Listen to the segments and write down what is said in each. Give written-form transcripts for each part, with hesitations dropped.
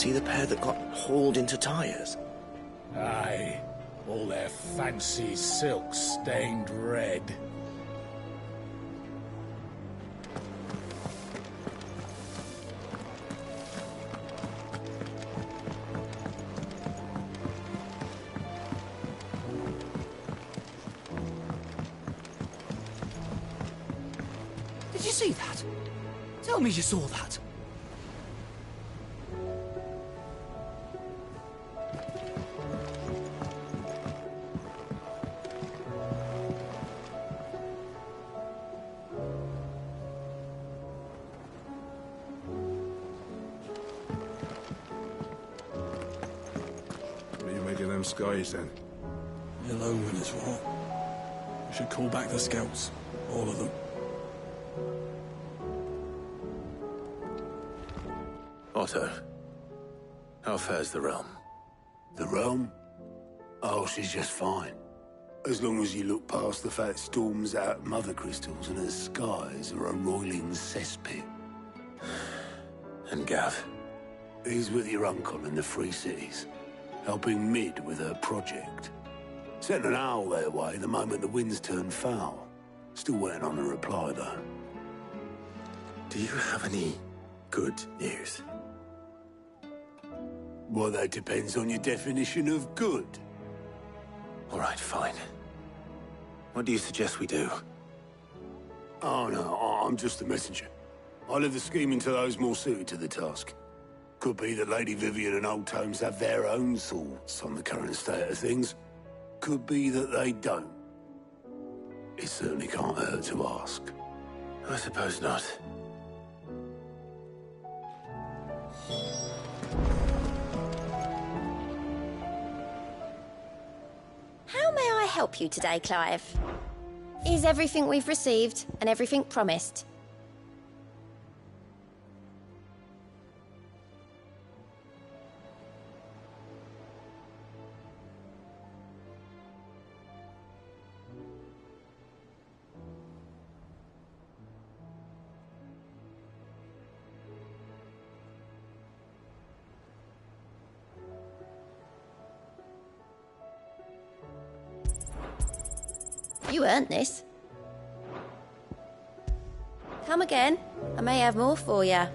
see the pair that got hauled into tyres? Aye. All their fancy silks stained red. Did you see that? Tell me you saw that. What do you make of them skies, then? You'll own when it's war. We should call back the scouts. All of them. Otto, how fares the realm? The realm? Oh, she's just fine. As long as you look past the fat storms out of mother crystals and her skies are a roiling cesspit. And Gav? He's with your uncle in the Free Cities, helping Mid with her project. Sent an owl their way the moment the winds turned foul. Still waiting on a reply, though. Do you have any good news? Well, that depends on your definition of good. All right, fine. What do you suggest we do? Oh, no, I'm just a messenger. I leave the scheming to those more suited to the task. Could be that Lady Vivian and Old Tomes have their own thoughts on the current state of things. Could be that they don't. It certainly can't hurt to ask. I suppose not. How may I help you today, Clive? Is everything we've received and everything promised? You earned this. Come again. I may have more for you.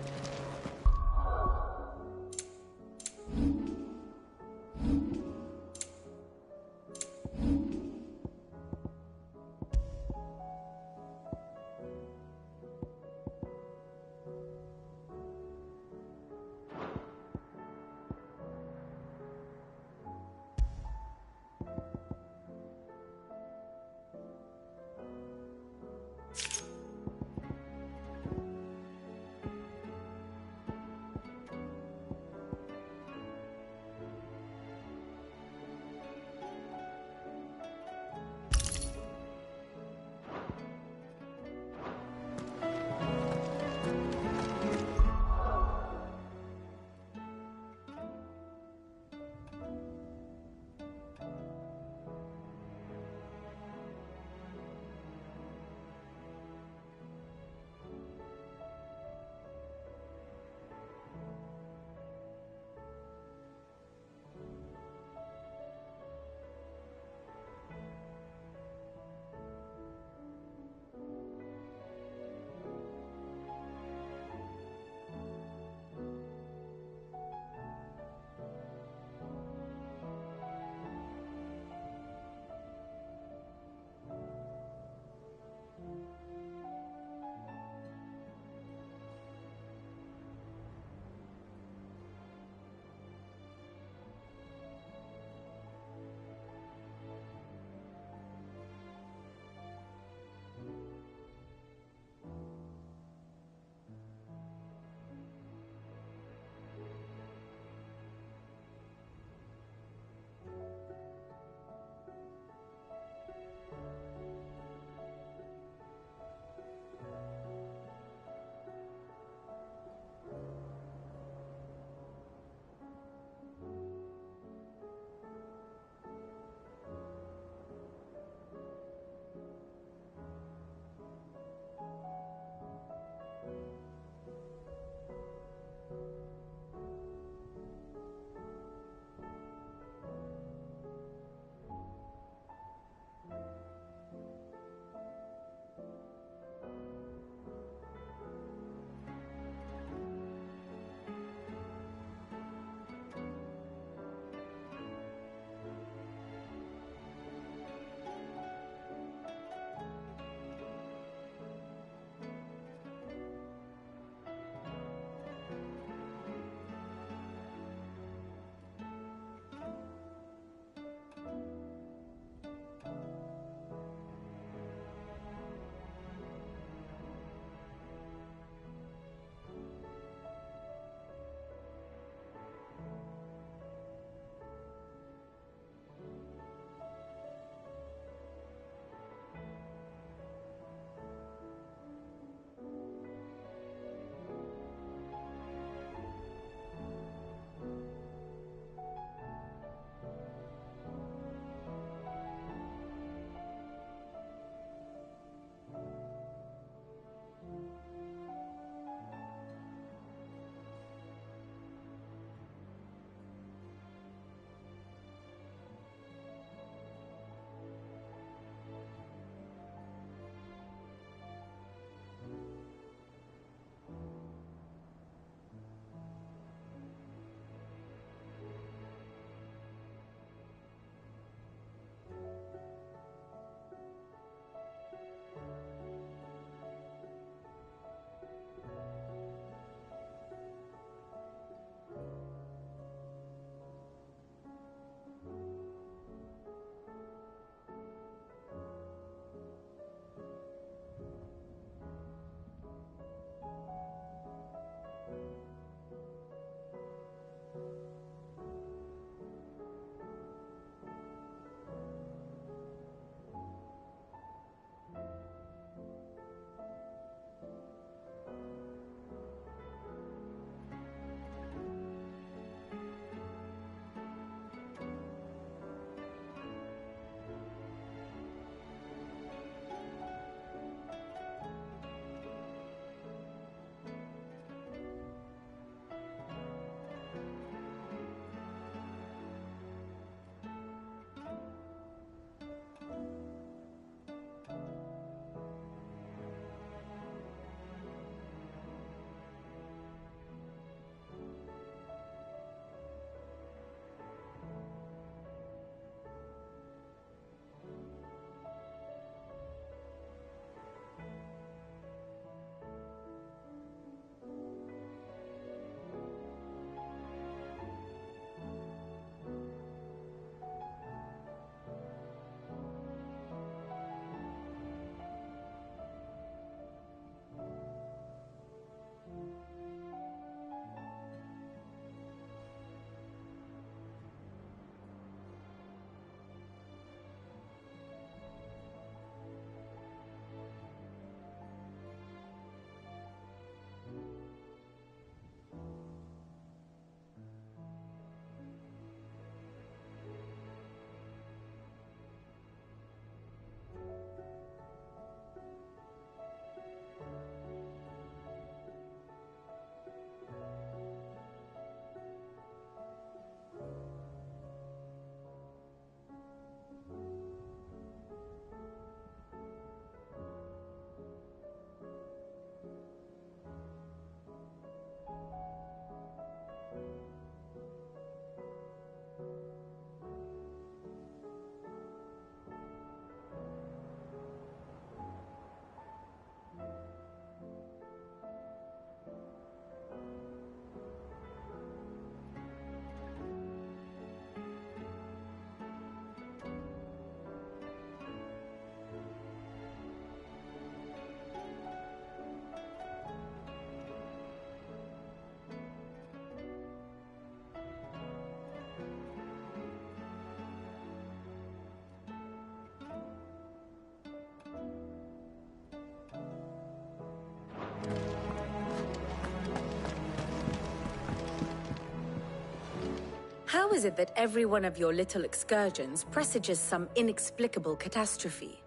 How is it that every one of your little excursions presages some inexplicable catastrophe?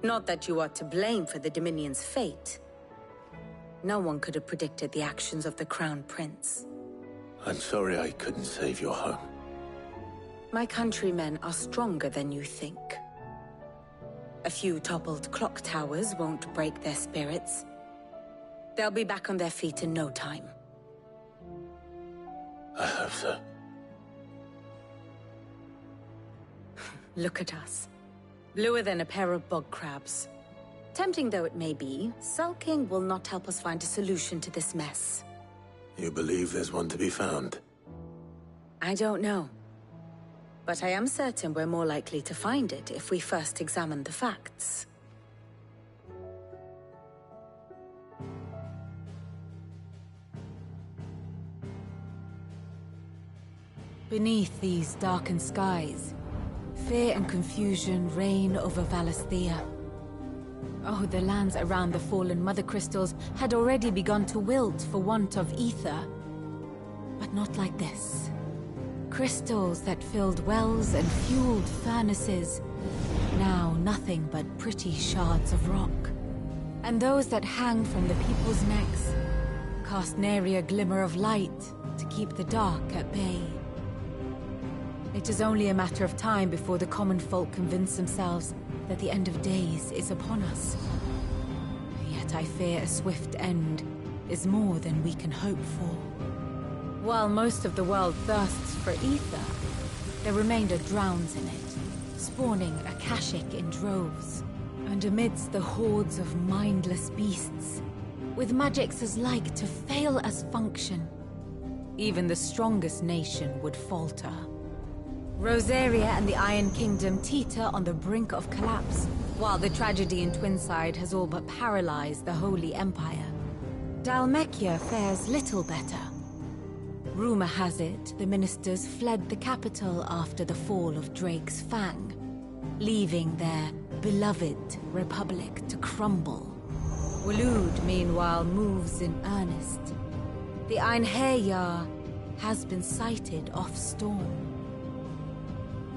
Not that you are to blame for the Dominion's fate. No one could have predicted the actions of the Crown Prince. I'm sorry I couldn't save your home. My countrymen are stronger than you think. A few toppled clock towers won't break their spirits. They'll be back on their feet in no time. I hope so. Look at us. Bluer than a pair of bog crabs. Tempting though it may be, sulking will not help us find a solution to this mess. You believe there's one to be found? I don't know. But I am certain we're more likely to find it if we first examine the facts. Beneath these darkened skies, fear and confusion reign over Valisthea. Oh, the lands around the fallen Mother Crystals had already begun to wilt for want of ether. But not like this. Crystals that filled wells and fueled furnaces. Now nothing but pretty shards of rock. And those that hang from the people's necks cast nary a glimmer of light to keep the dark at bay. It is only a matter of time before the common folk convince themselves that the end of days is upon us. Yet I fear a swift end is more than we can hope for. While most of the world thirsts for ether, the remainder drowns in it, spawning Akashic in droves. And amidst the hordes of mindless beasts, with magics as like to fail as function, even the strongest nation would falter. Rosaria and the Iron Kingdom teeter on the brink of collapse, while the tragedy in Twinside has all but paralyzed the Holy Empire. Dhalmekia fares little better. Rumor has it the ministers fled the capital after the fall of Drake's Fang, leaving their beloved republic to crumble. Waloed, meanwhile, moves in earnest. The Einherjar has been sighted off Storm.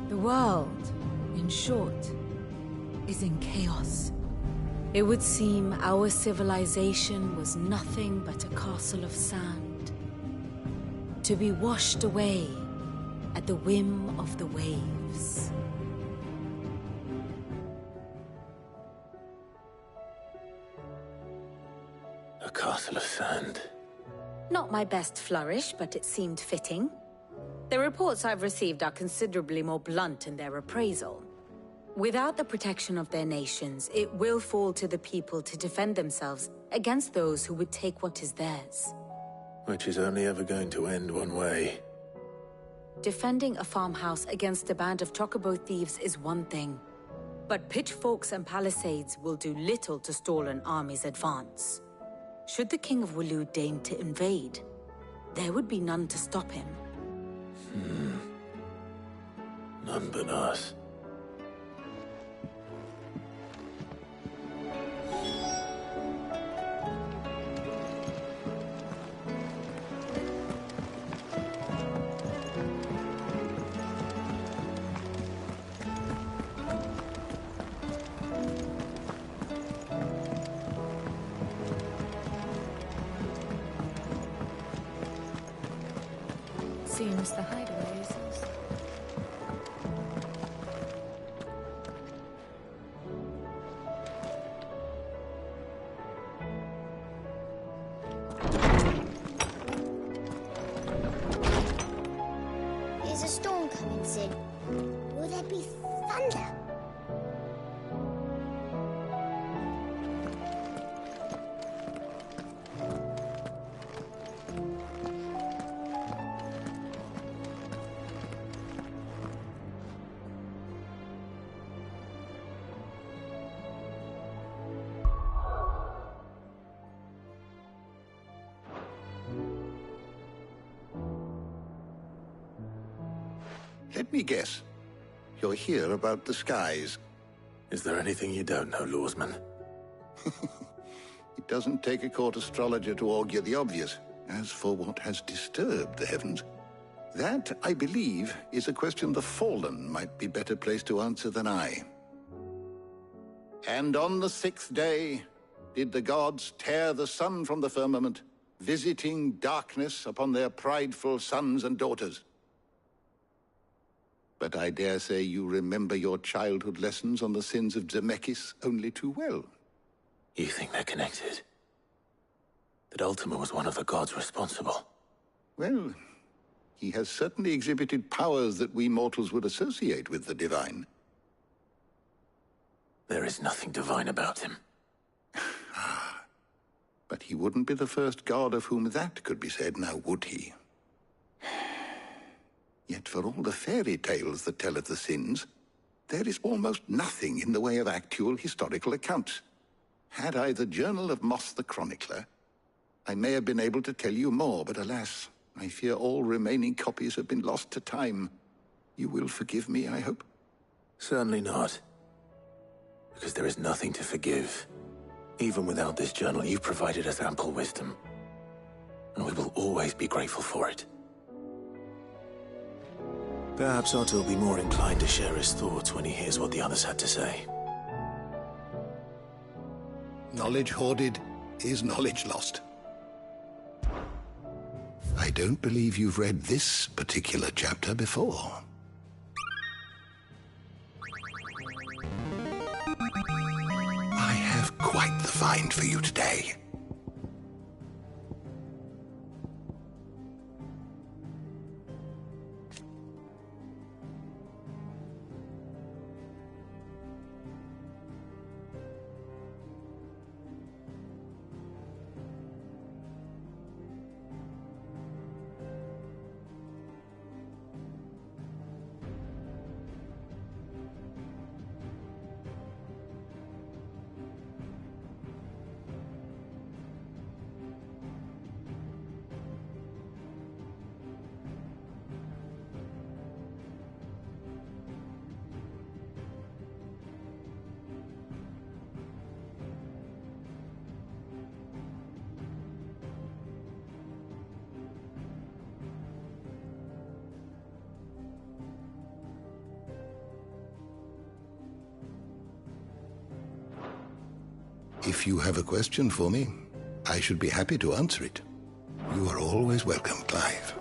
The world, in short, is in chaos. It would seem our civilization was nothing but a castle of sand, to be washed away at the whim of the waves. A castle of sand. Not my best flourish, but it seemed fitting. The reports I've received are considerably more blunt in their appraisal. Without the protection of their nations, it will fall to the people to defend themselves against those who would take what is theirs. Which is only ever going to end one way. Defending a farmhouse against a band of chocobo thieves is one thing, but pitchforks and palisades will do little to stall an army's advance. Should the King of Waloed deign to invade, there would be none to stop him. None but us. Seems the hideaway is us. Is a storm coming soon? Will there be thunder? Let me guess. You're here about the skies. Is there anything you don't know, Lawsman? It doesn't take a court astrologer to augur the obvious. As for what has disturbed the heavens, That, I believe, is a question the Fallen might be better placed to answer than I. And on the 6th day did the gods tear the sun from the firmament, visiting darkness upon their prideful sons and daughters. But I dare say you remember your childhood lessons on the sins of Zemeckis only too well. You think they're connected? That Ultima was one of the gods responsible? Well, he has certainly exhibited powers that we mortals would associate with the divine. There is nothing divine about him. But he wouldn't be the first god of whom that could be said, now would he? Yet for all the fairy tales that tell of the sins, there is almost nothing in the way of actual historical accounts. Had I the Journal of Moss the Chronicler, I may have been able to tell you more, but alas, I fear all remaining copies have been lost to time. You will forgive me, I hope? Certainly not. Because there is nothing to forgive. Even without this journal, you've provided us ample wisdom. And we will always be grateful for it. Perhaps Otto will be more inclined to share his thoughts when he hears what the others had to say. Knowledge hoarded is knowledge lost. I don't believe you've read this particular chapter before. I have quite the find for you today. If you have a question for me, I should be happy to answer it. You are always welcome, Clive.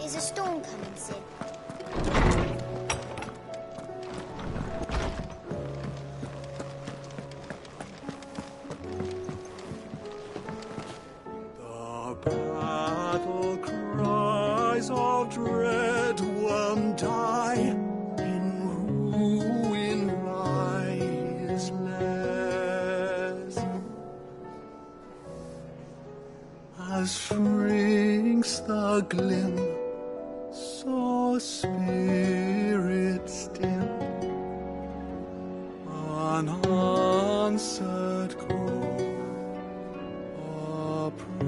Is a storm coming, Sid? The battle cries of dread worm die. As shrinks the glim, so spirits dim, unanswered call oppressed.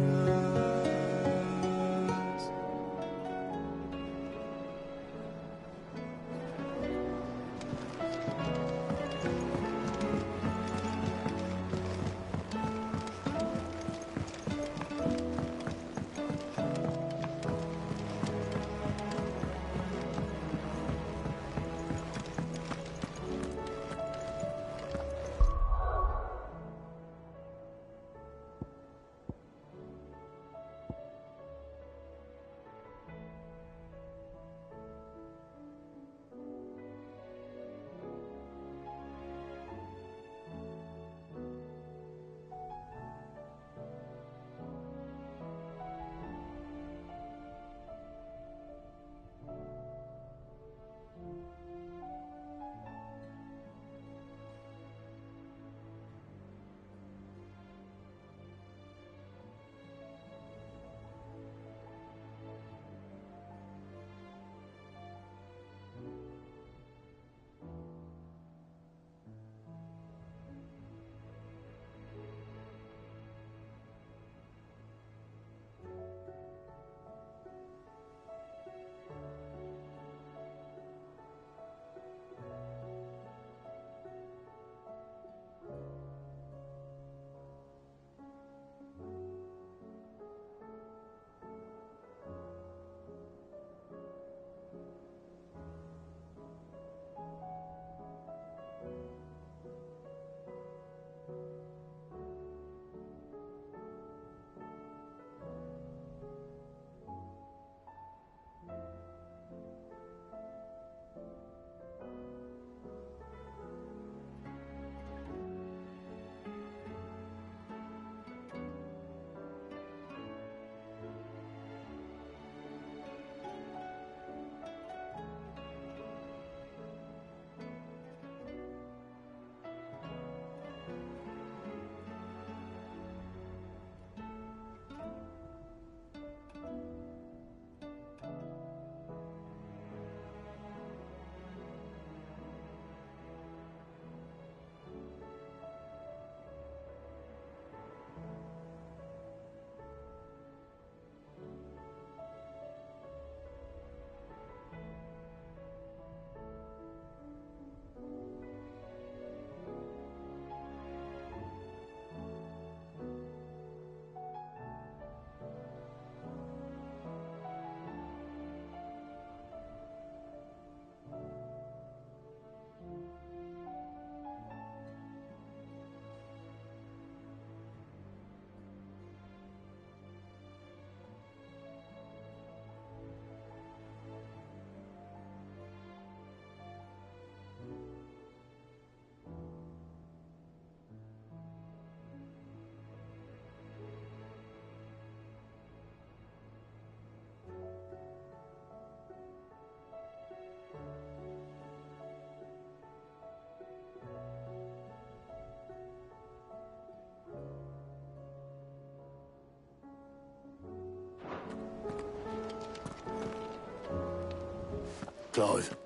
Clive,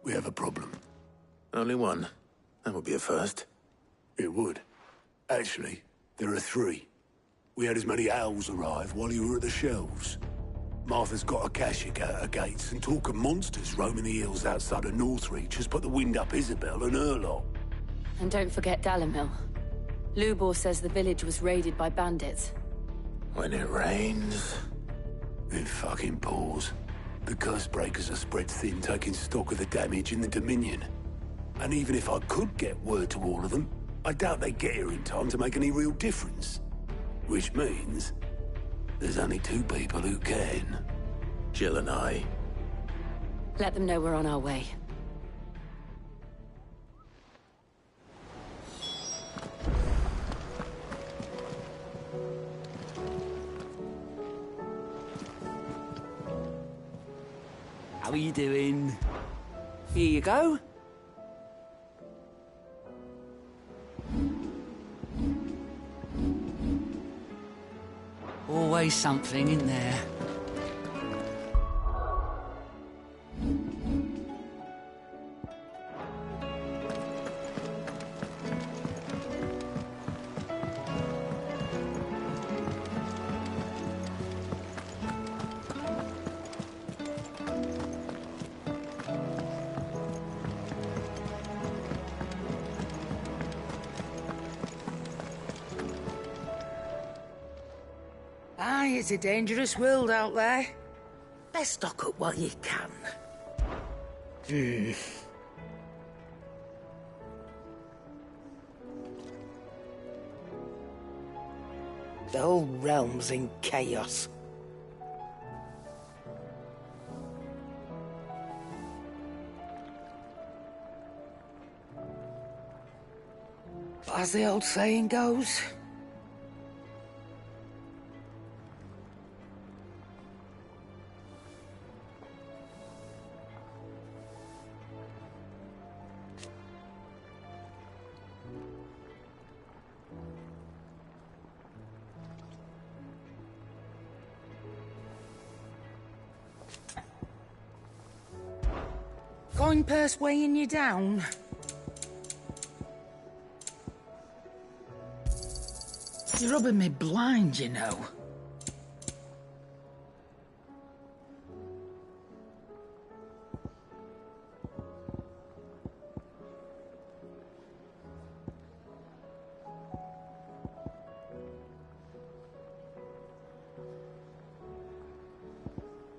we have a problem. Only one. That would be a first. It would. Actually, there are three. We had as many owls arrive while you were at the shelves. Martha's got a Kashik at her gates, and talk of monsters roaming the hills outside of Northreach has put the wind up Isabel and her lot. And don't forget Dalimil. Lubor says the village was raided by bandits. When it rains... It fucking pours. The curse breakers are spread thin, taking stock of the damage in the Dominion. And even if I could get word to all of them, I doubt they get here in time to make any real difference. Which means... there's only two people who can. Jill and I. Let them know we're on our way. How are you doing? Here you go. Always something in there. Aye, it's a dangerous world out there. Best stock up while you can. The whole realm's in chaos. But as the old saying goes, coin purse weighing you down? You're rubbing me blind, you know.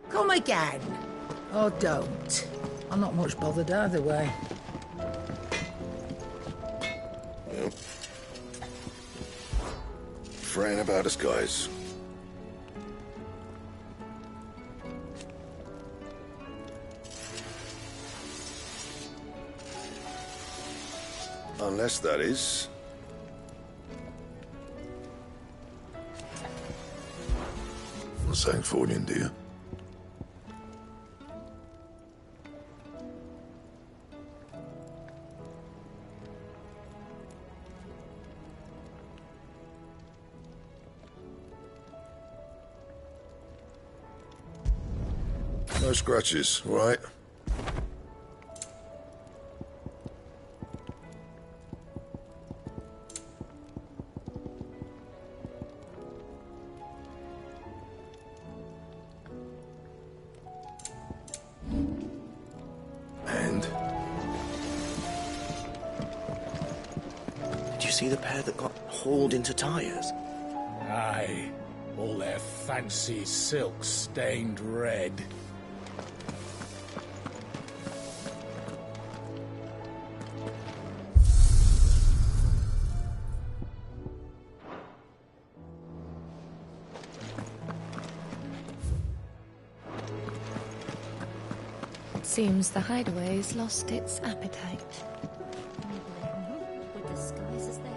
Come again. Or don't. I'm not much bothered either way. Yep. Fraying about us, guys. Unless that is... for Sanktfordian, do you? No scratches, all right? And? Did you see the pair that got hauled into tires? Aye. All their fancy silks stained red. Seems the hideaway's lost its appetite. With the skies as they are.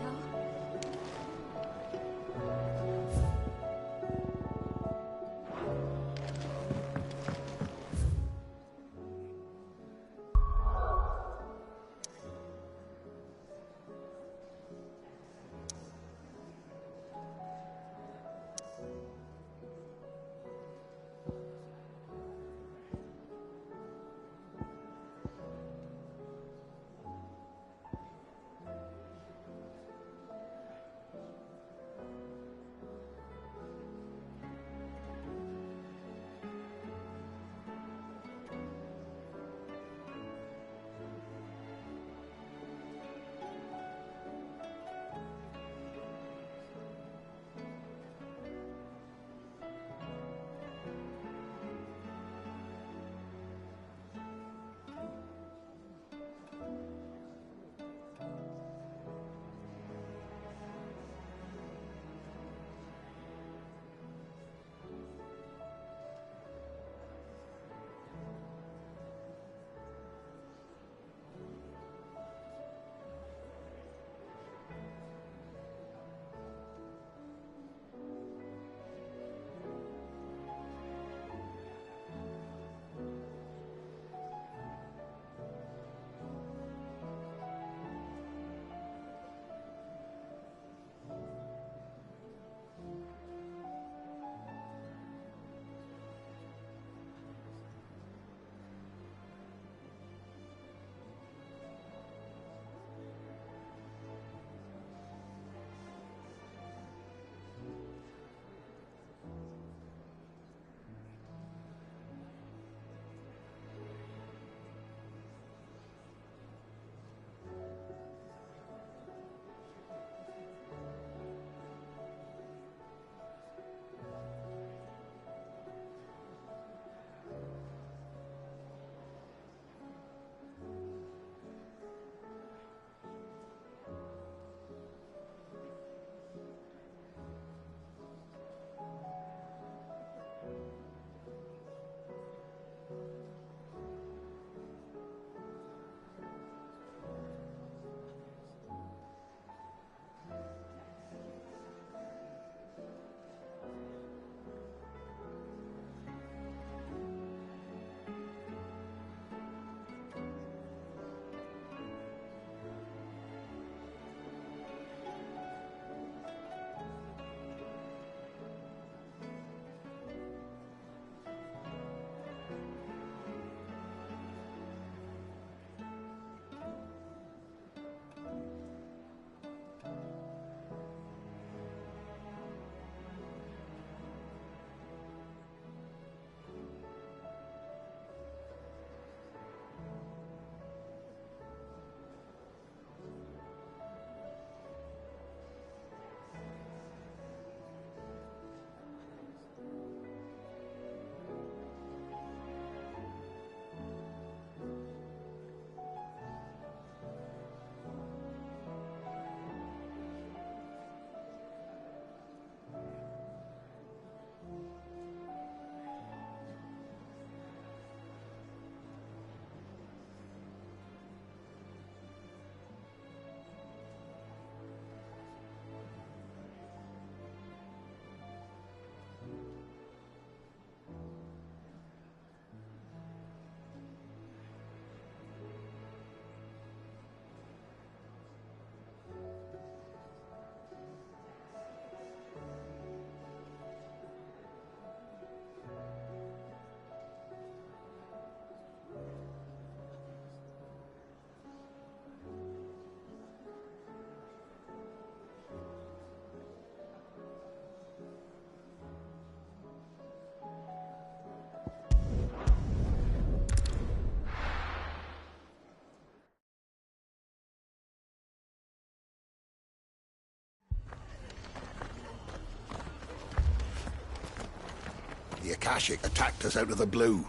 The Akashic attacked us out of the blue.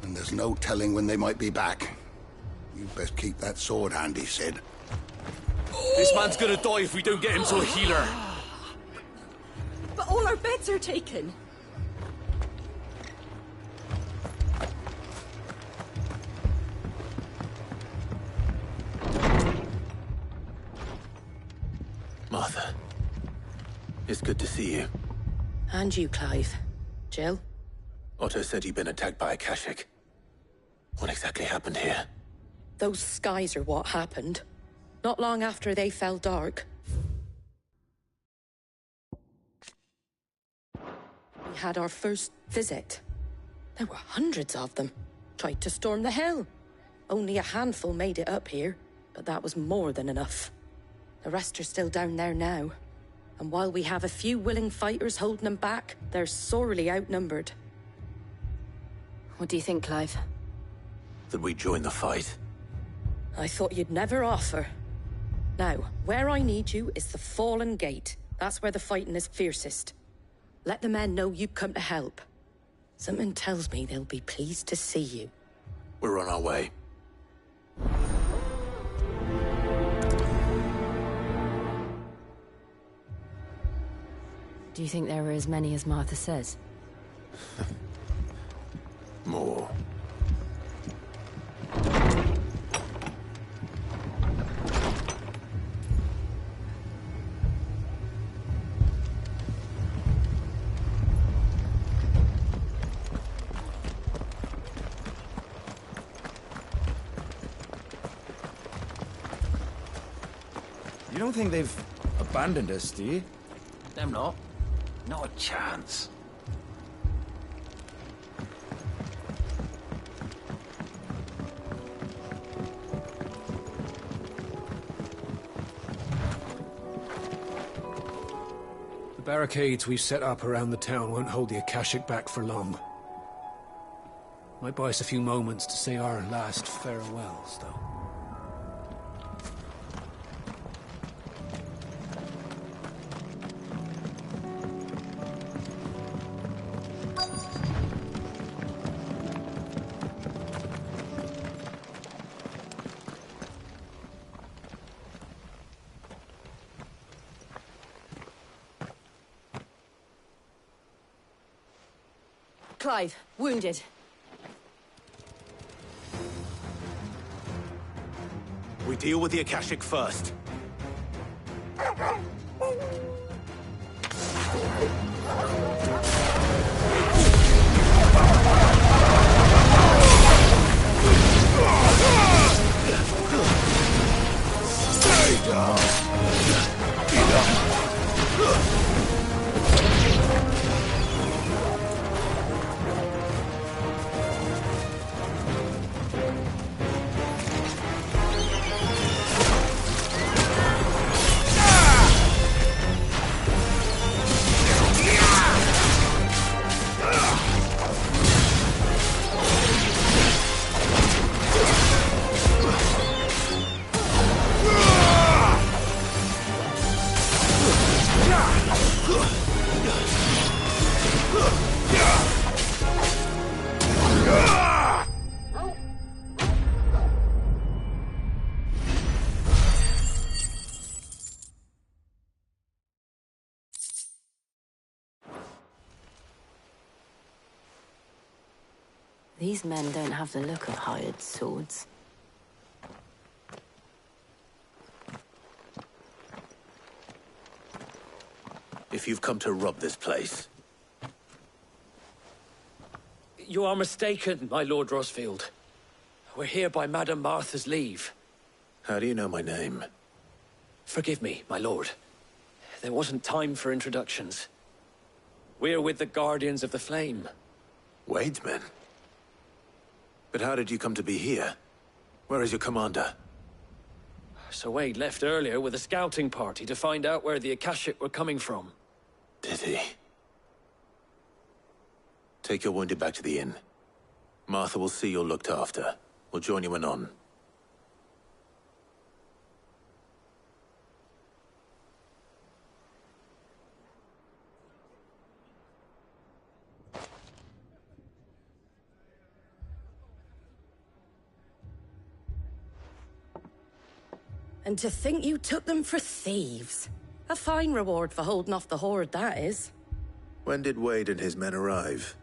And there's no telling when they might be back. You'd best keep that sword handy, Sid. This man's gonna die if we don't get him to a healer. But all our beds are taken. Martha, it's good to see you. And you, Clive. Jill? Otto said you'd been attacked by Akashic. What exactly happened here? Those skies are what happened. Not long after they fell dark. We had our first visit. There were hundreds of them. Tried to storm the Hell. Only a handful made it up here, but that was more than enough. The rest are still down there now. And while we have a few willing fighters holding them back, they're sorely outnumbered. What do you think, Clive? That we join the fight? I thought you'd never offer. Now, where I need you is the Fallen Gate. That's where the fighting is fiercest. Let the men know you've come to help. Something tells me they'll be pleased to see you. We're on our way. Do you think there are as many as Martha says? More. You don't think they've abandoned us, do you? Them not. Not a chance. The barricades we've set up around the town won't hold the Akashic back for long. Might buy us a few moments to say our last farewells, though. Clive, wounded. We deal with the Akashic first. Stay down. Get up. These men don't have the look of hired swords. If you've come to rob this place... You are mistaken, my Lord Rosfield. We're here by Madame Martha's leave. How do you know my name? Forgive me, my lord. There wasn't time for introductions. We're with the Guardians of the Flame. Wade's men? But how did you come to be here? Where is your commander? Sir Wade left earlier with a scouting party to find out where the Akashic were coming from. Did he? Take your wounded back to the inn. Martha will see you're looked after. We'll join you anon. And to think you took them for thieves. A fine reward for holding off the horde, that is. When did Wade and his men arrive?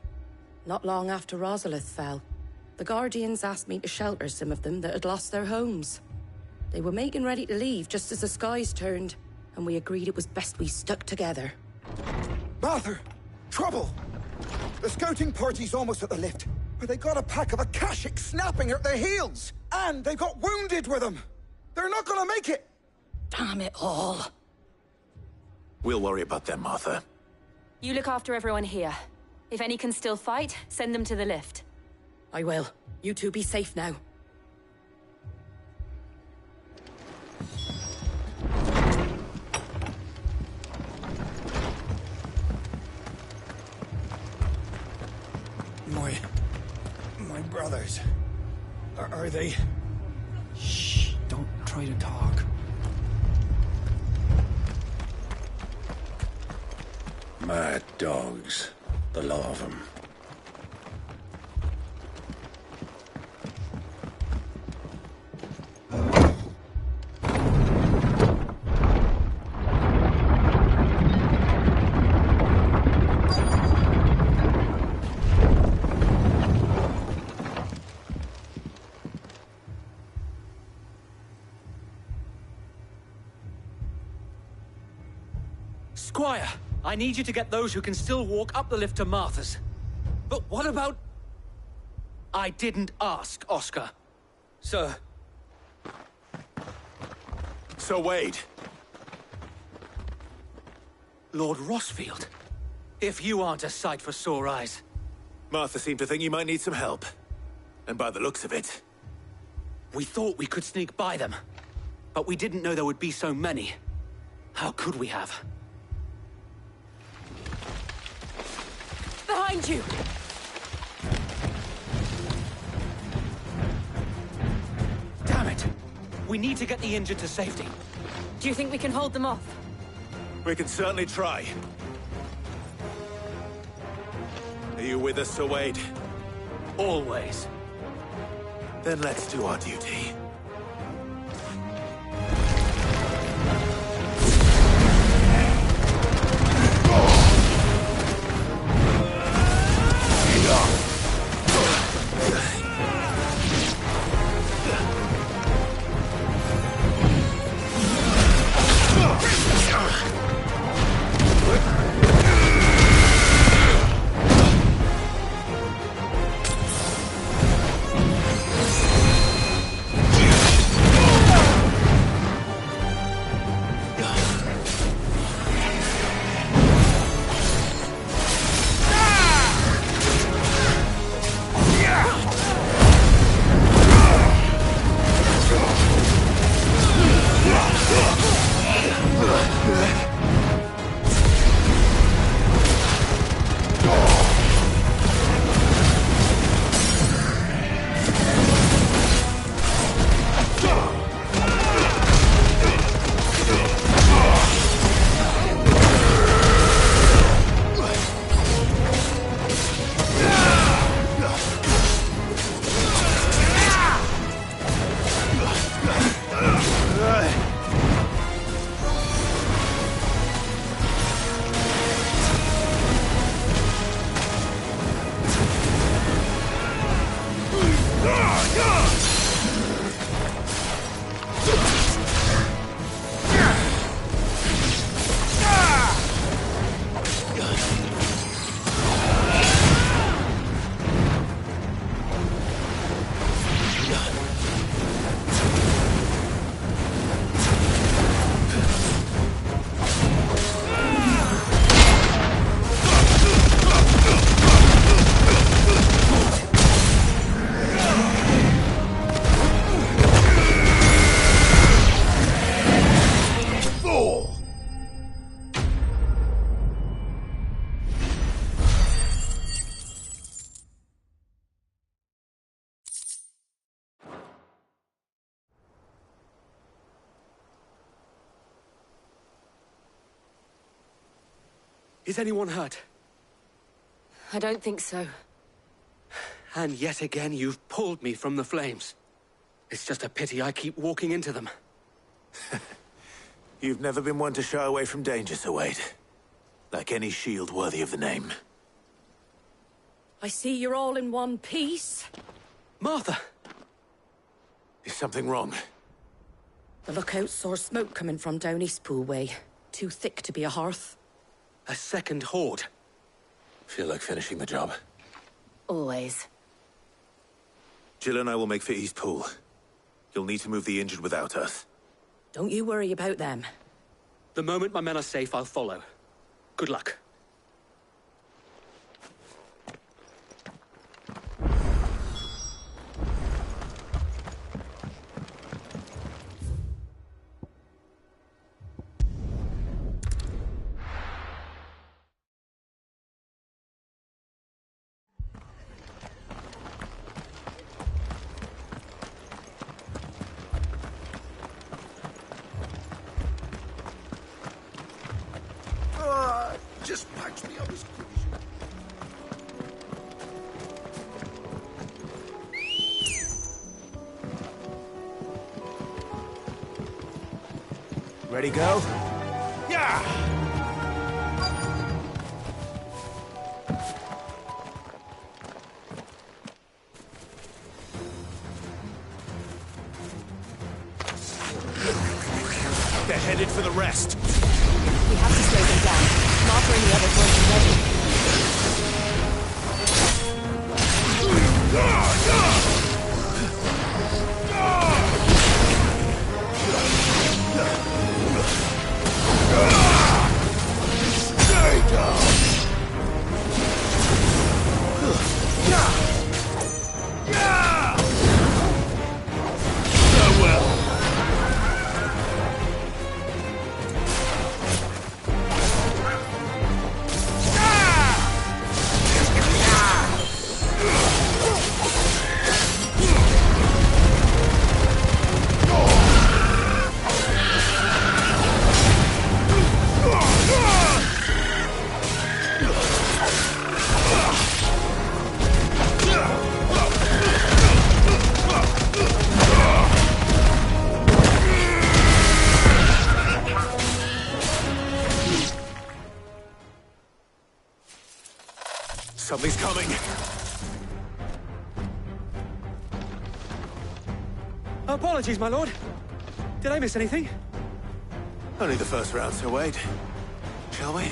Not long after Rosalith fell. The Guardians asked me to shelter some of them that had lost their homes. They were making ready to leave just as the skies turned, and we agreed it was best we stuck together. Martha! Trouble! The scouting party's almost at the lift, but they got a pack of Akashic snapping at their heels! And they got wounded with them! They're not gonna make it! Damn it all. We'll worry about them, Martha. You look after everyone here. If any can still fight, send them to the lift. I will. You two be safe now. My brothers. Are they... Shh, don't try to talk. Mad dogs. The lot of them. Squire, I need you to get those who can still walk up the lift to Martha's. But what about... I didn't ask, Oscar. Sir. Sir Wade. Lord Rossfield. If you aren't a sight for sore eyes. Martha seemed to think you might need some help. And by the looks of it... We thought we could sneak by them. But we didn't know there would be so many. How could we have? Behind you! Damn it! We need to get the injured to safety. Do you think we can hold them off? We can certainly try. Are you with us, Sir Wade? Always. Then let's do our duty. Is anyone hurt? I don't think so. And yet again, you've pulled me from the flames. It's just a pity I keep walking into them. You've never been one to shy away from danger, Sir Wade. Like any shield worthy of the name. I see you're all in one piece. Martha! Is something wrong? The lookout saw smoke coming from down Eastpool way. Too thick to be a hearth. A second horde. Feel like finishing the job. Always. Jill and I will make for Eastpool. You'll need to move the injured without us. Don't you worry about them. The moment my men are safe, I'll follow. Good luck. Just patch me up as quick as Ready, go? Yeah! They're headed for the rest. We have to slow them down. Martha and the others won't be ready. Stay down! Farewell! Something's coming. Apologies, my lord. Did I miss anything? Only the first round, Sir Wade. Shall we?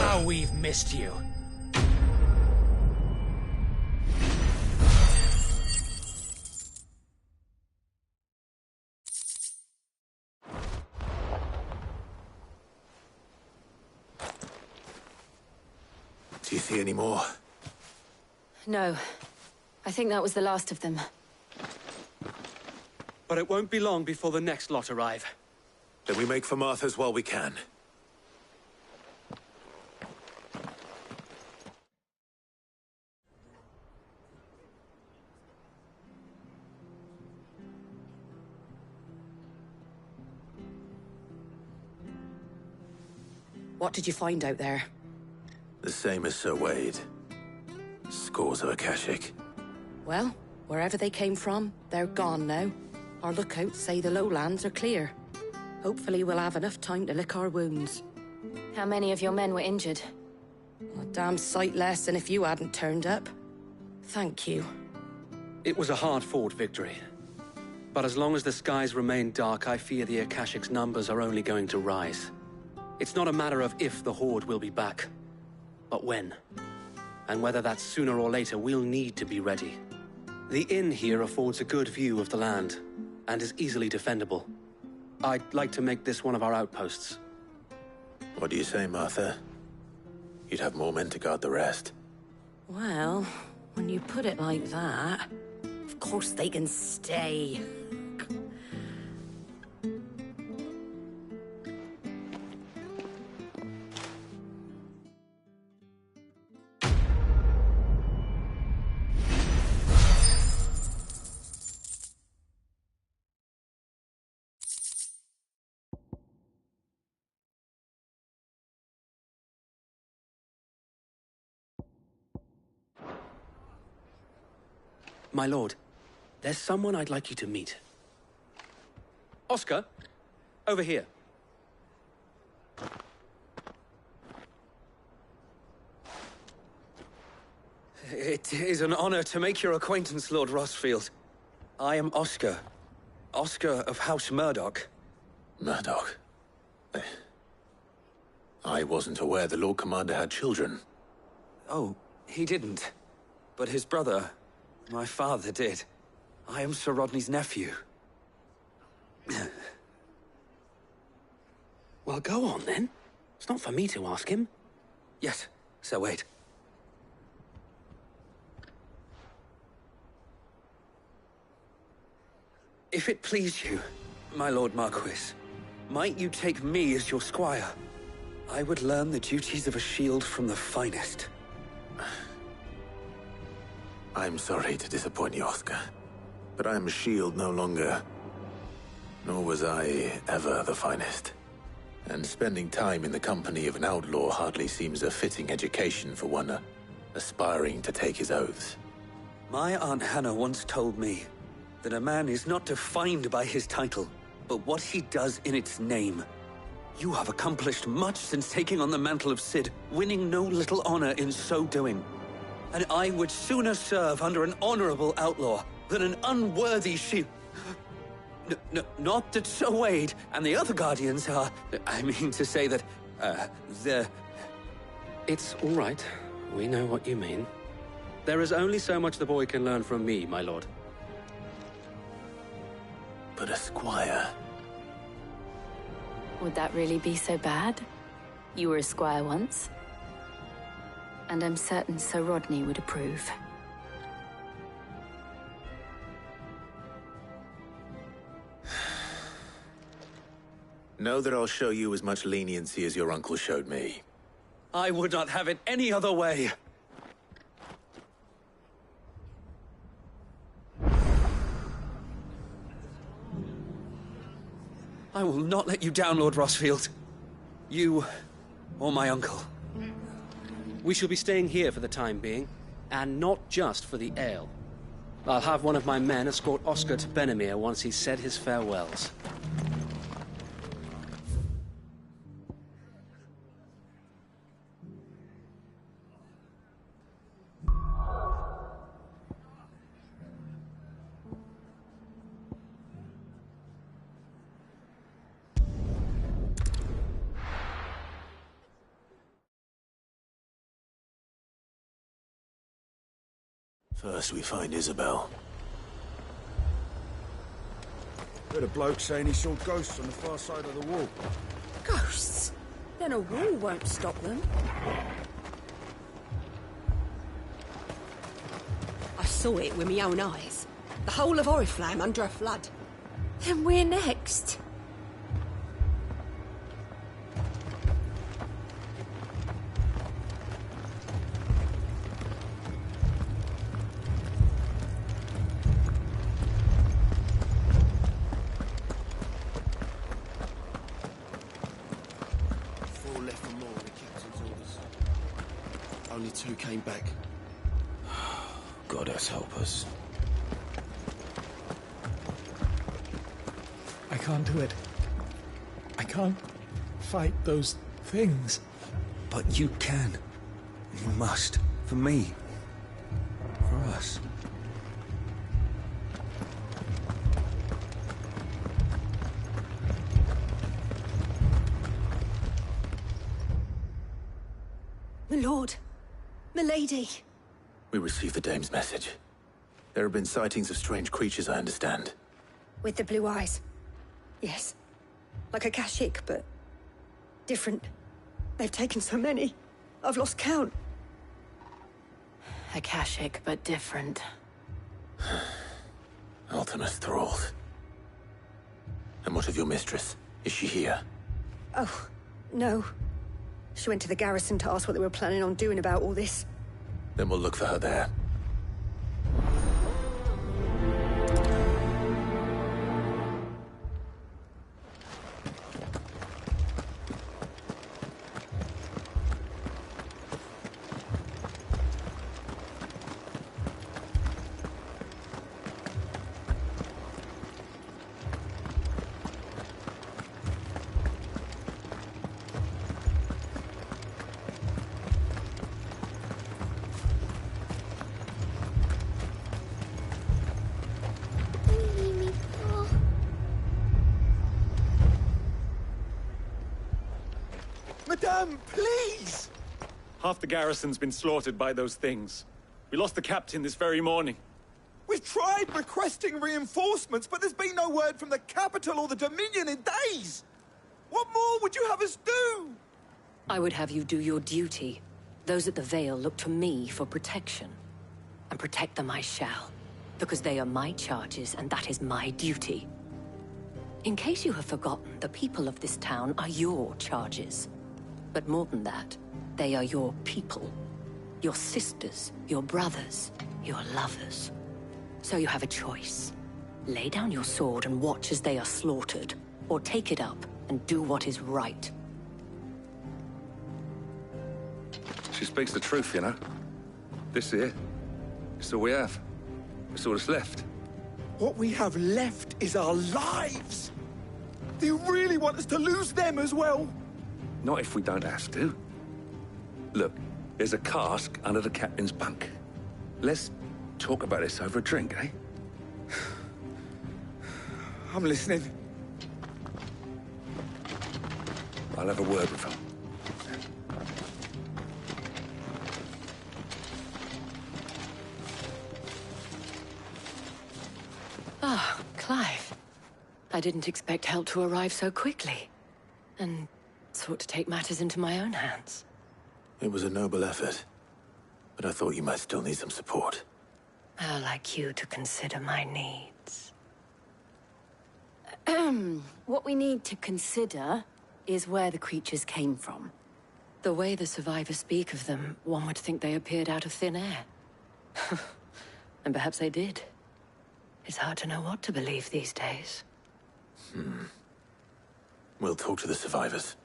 How we've missed you. Do you see any more? No. I think that was the last of them. But it won't be long before the next lot arrive. Then we make for Martha's while we can. What did you find out there? The same as Sir Wade. Scores of Akashic. Well, wherever they came from, they're gone now. Our lookouts say the lowlands are clear. Hopefully we'll have enough time to lick our wounds. How many of your men were injured? A damn sight less than if you hadn't turned up. Thank you. It was a hard-fought victory. But as long as the skies remain dark, I fear the Akashic's numbers are only going to rise. It's not a matter of if the Horde will be back, but when. And whether that's sooner or later, we'll need to be ready. The inn here affords a good view of the land, and is easily defendable. I'd like to make this one of our outposts. What do you say, Martha? You'd have more men to guard the rest. Well, when you put it like that, of course they can stay. My lord, there's someone I'd like you to meet. Oscar, over here. It is an honor to make your acquaintance, Lord Rosfield. I am Oscar. Oscar of House Murdoch. Murdoch? I wasn't aware the Lord Commander had children. Oh, he didn't. But his brother, my father, did. I am Sir Rodney's nephew. Well, go on, then. It's not for me to ask him. Yes, Sir Wade. If it please you, my Lord Marquis, might you take me as your squire? I would learn the duties of a shield from the finest. I'm sorry to disappoint you, Oscar, but I am a shield no longer. Nor was I ever the finest. And spending time in the company of an outlaw hardly seems a fitting education for one aspiring to take his oaths. My Aunt Hannah once told me that a man is not defined by his title, but what he does in its name. You have accomplished much since taking on the mantle of Cid, winning no little honor in so doing. And I would sooner serve under an honorable outlaw than an unworthy shield. Not that Sir Wade and the other Guardians are... I mean to say that, they're... It's all right. We know what you mean. There is only so much the boy can learn from me, my lord. But a squire... Would that really be so bad? You were a squire once. And I'm certain Sir Rodney would approve. Know that I'll show you as much leniency as your uncle showed me. I would not have it any other way. I will not let you down, Lord Rosfield. You or my uncle. We shall be staying here for the time being, and not just for the ale. I'll have one of my men escort Oscar to Benimir once he's said his farewells. First we find Isabel. Heard a bloke saying he saw ghosts on the far side of the wall. Ghosts? Then a wall won't stop them. I saw it with my own eyes. The whole of Oriflamme under a flood. Then we're next. two came back. God help us. I can't do it. I can't fight those things. But you can. You must. For me. For us. My lord. Milady. We received the dame's message. There have been sightings of strange creatures, I understand. With the blue eyes. Yes. Like a Kashyyyk, but different. They've taken so many. I've lost count. Akashic, but different. Ultimus thralls. And what of your mistress? Is she here? Oh, no. She went to the garrison to ask what they were planning on doing about all this. Then we'll look for her there. Madame, please! Half the garrison's been slaughtered by those things. We lost the captain this very morning. We've tried requesting reinforcements, but there's been no word from the capital or the Dominion in days! What more would you have us do? I would have you do your duty. Those at the Vale look to me for protection. And protect them I shall. Because they are my charges, and that is my duty. In case you have forgotten, the people of this town are your charges. But more than that, they are your people. Your sisters, your brothers, your lovers. So you have a choice. Lay down your sword and watch as they are slaughtered, or take it up and do what is right. She speaks the truth, you know. This here, it's all we have. It's all that's left. What we have left is our lives! Do you really want us to lose them as well? Not if we don't have to. Look, there's a cask under the captain's bunk. Let's talk about this over a drink, eh? I'm listening. I'll have a word with him. Ah, Clive. I didn't expect help to arrive so quickly. And sought to take matters into my own hands. It was a noble effort. But I thought you might still need some support. I'd like you to consider my needs. What we need to consider is where the creatures came from. The way the survivors speak of them, one would think they appeared out of thin air. And perhaps they did. It's hard to know what to believe these days. We'll talk to the survivors.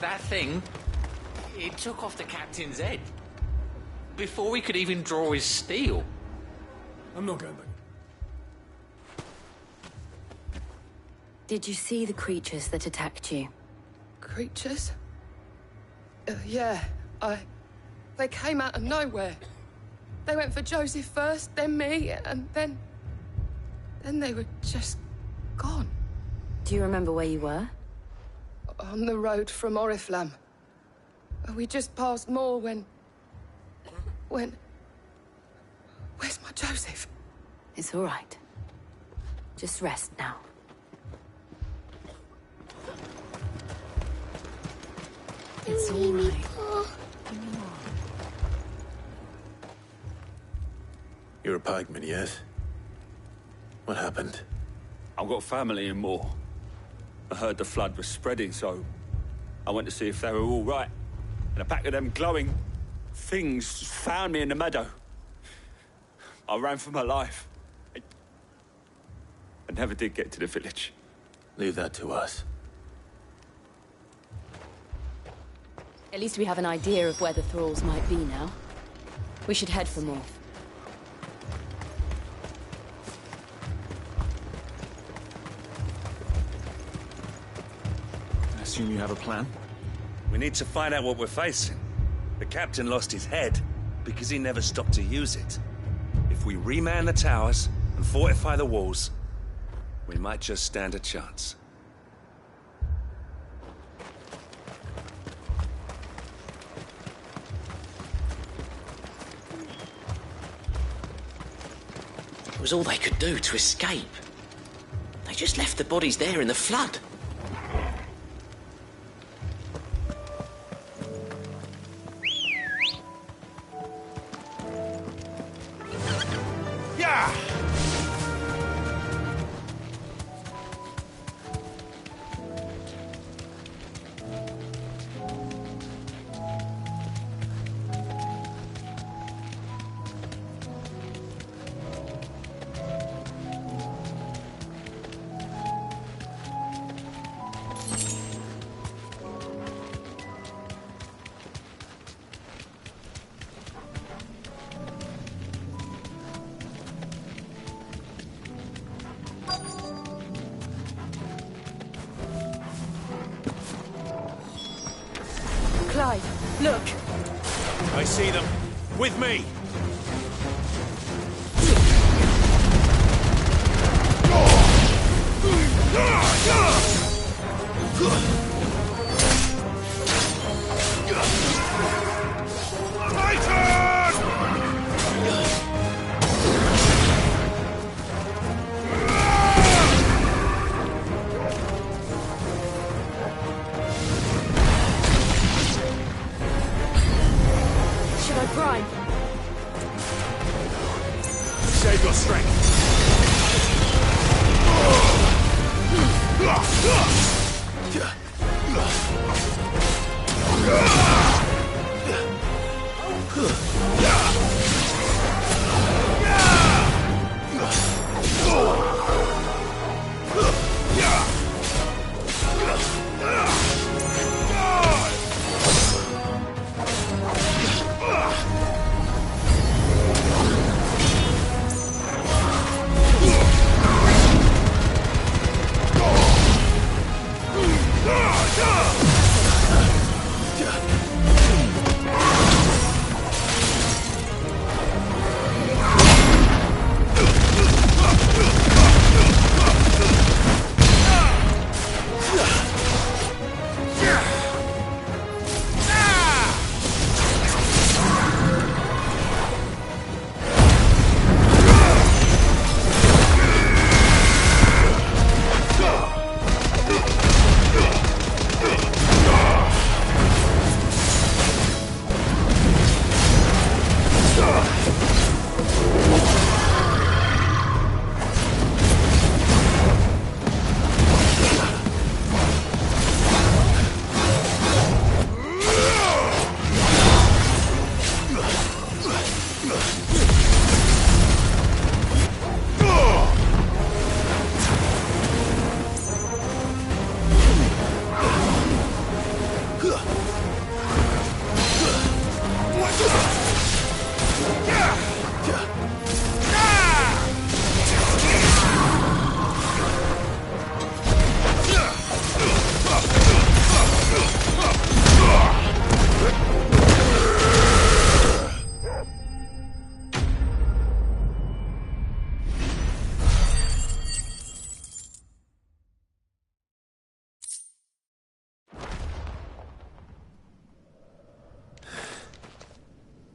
That thing, it took off the captain's head. Before we could even draw his steel. I'm not going back. Did you see the creatures that attacked you? Creatures? Yeah, They came out of nowhere. They went for Joseph first, then me, and then they were just gone. Do you remember where you were? On the road from Oriflamme. We just passed Moor when... Where's my Joseph? It's all right. Just rest now. It's all right. You're a pikeman, yes? What happened? I've got family in Moor. I heard the flood was spreading, so I went to see if they were all right. And a pack of them glowing things found me in the meadow. I ran for my life. I never did get to the village. Leave that to us. At least we have an idea of where the thralls might be now. We should head for more. I assume you have a plan? We need to find out what we're facing. The captain lost his head because he never stopped to use it. If we reman the towers and fortify the walls, we might just stand a chance. It was all they could do to escape. They just left the bodies there in the flood. Clive, look! I see them. With me! My turn! Should I prime? Save your strength.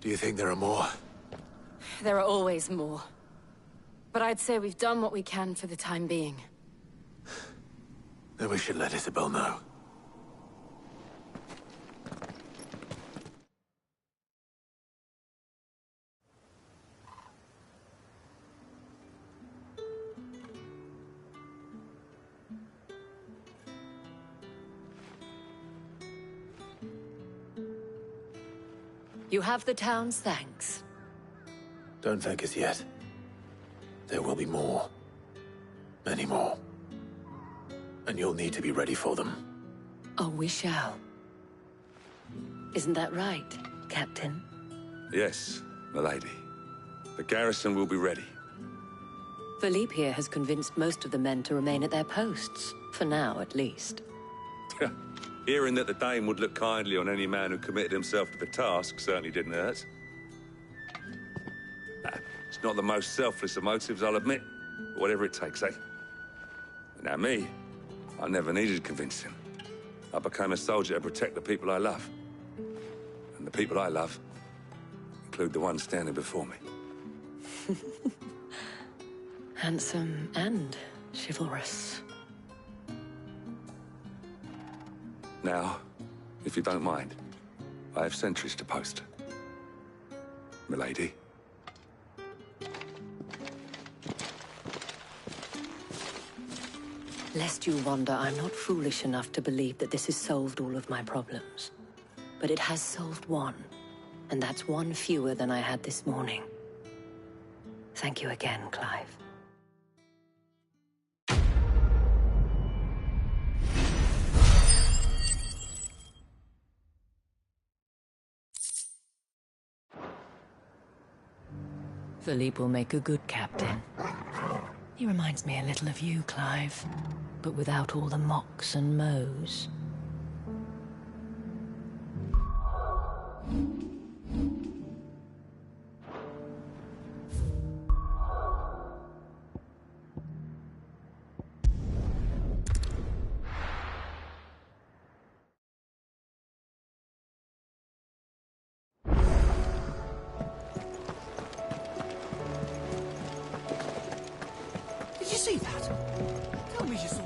Do you think there are more? There are always more. But I'd say we've done what we can for the time being. Then we should let Isabel know. You have the town's thanks. Don't thank us yet. There will be more. Many more. And you'll need to be ready for them. Oh, we shall. Isn't that right, Captain? Yes, milady. The garrison will be ready. Philippe here has convinced most of the men to remain at their posts. For now, at least. Hearing that the Dane would look kindly on any man who committed himself to the task certainly didn't hurt. It's not the most selfless of motives, I'll admit. But whatever it takes, eh? Now me, I never needed convincing. I became a soldier to protect the people I love. And the people I love include the ones standing before me. Handsome and chivalrous. Now, if you don't mind, I have sentries to post. Milady. Lest you wonder, I'm not foolish enough to believe that this has solved all of my problems. But it has solved one, and that's one fewer than I had this morning. Thank you again, Clive. Philippe will make a good captain. He reminds me a little of you, Clive, but without all the mocks and mows. Did you see that? Tell me you saw that.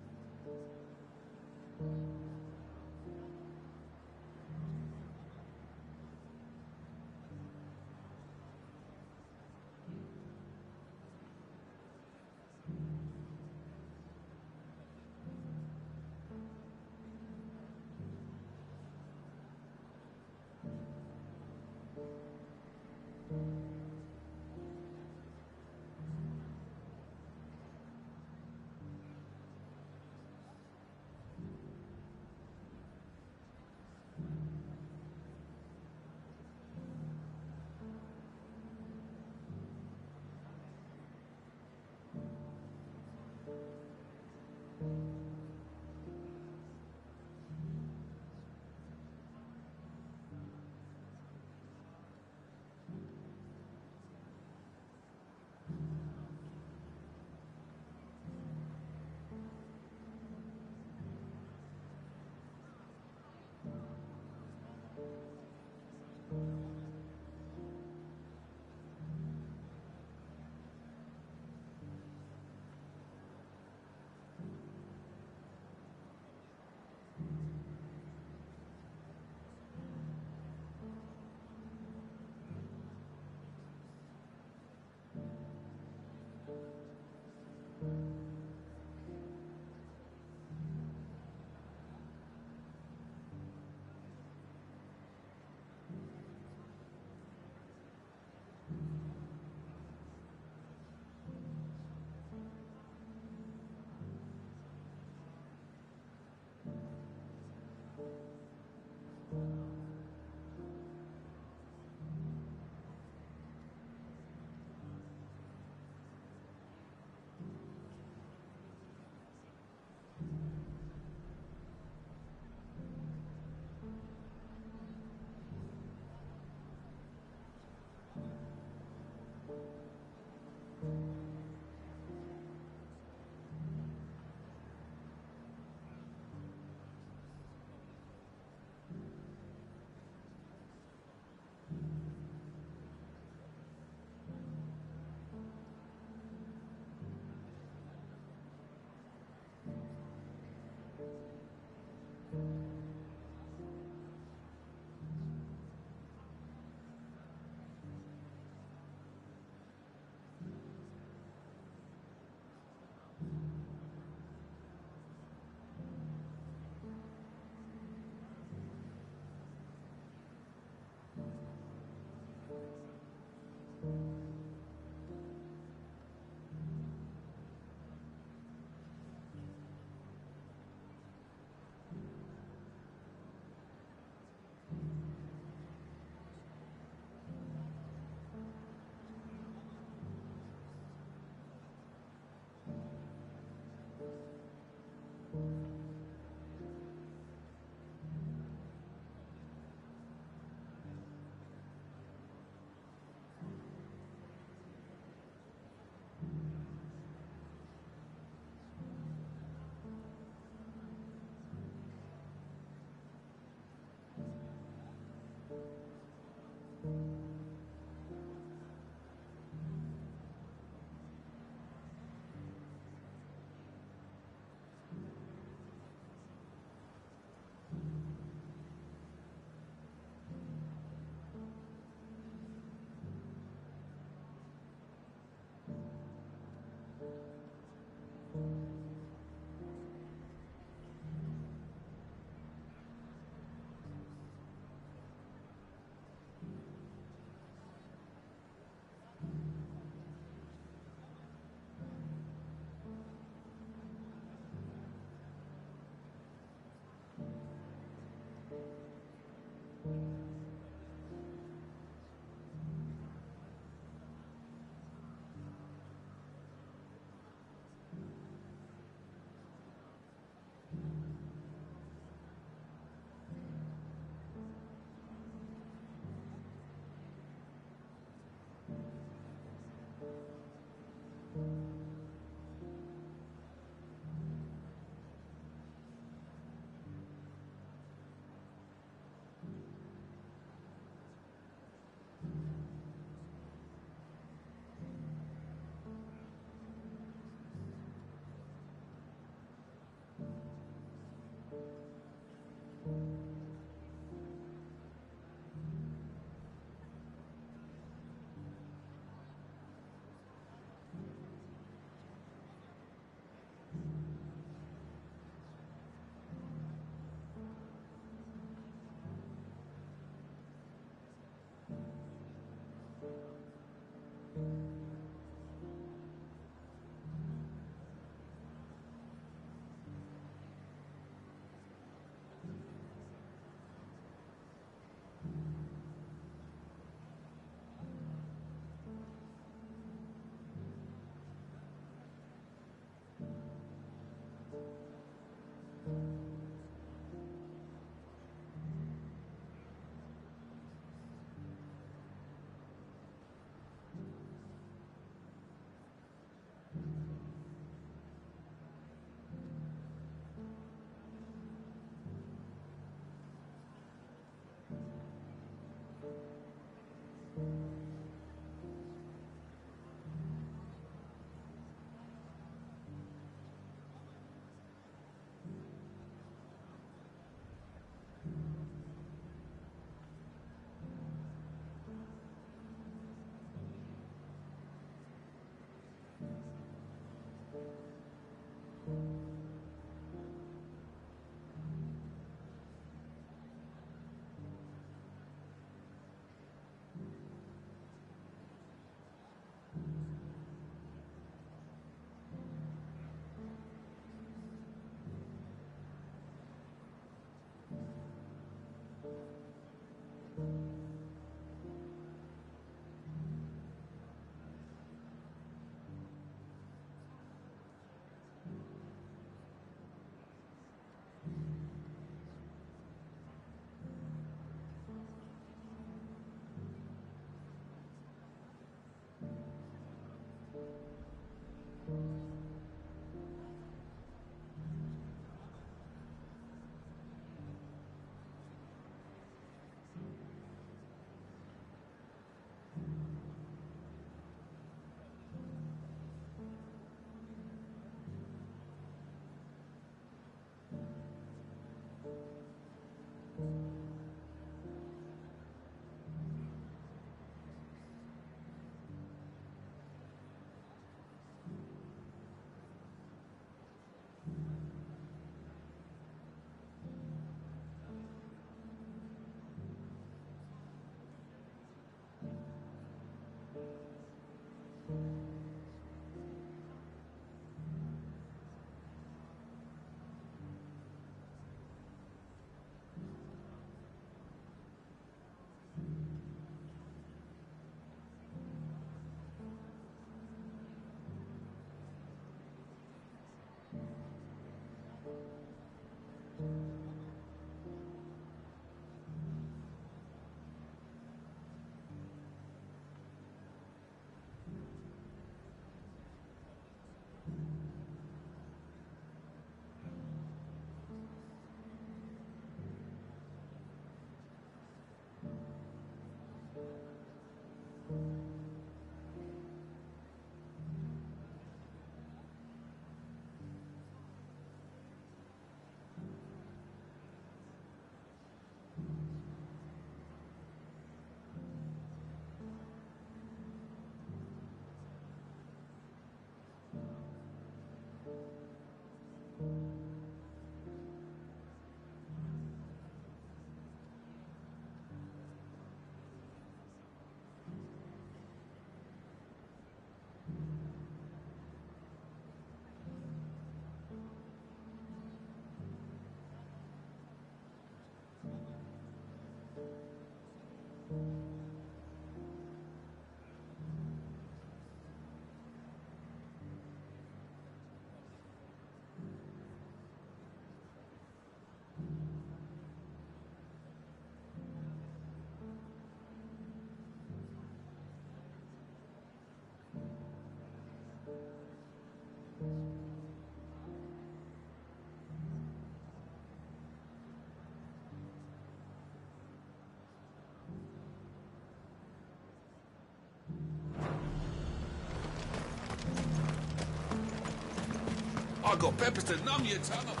I got peppers to numb your tongue up.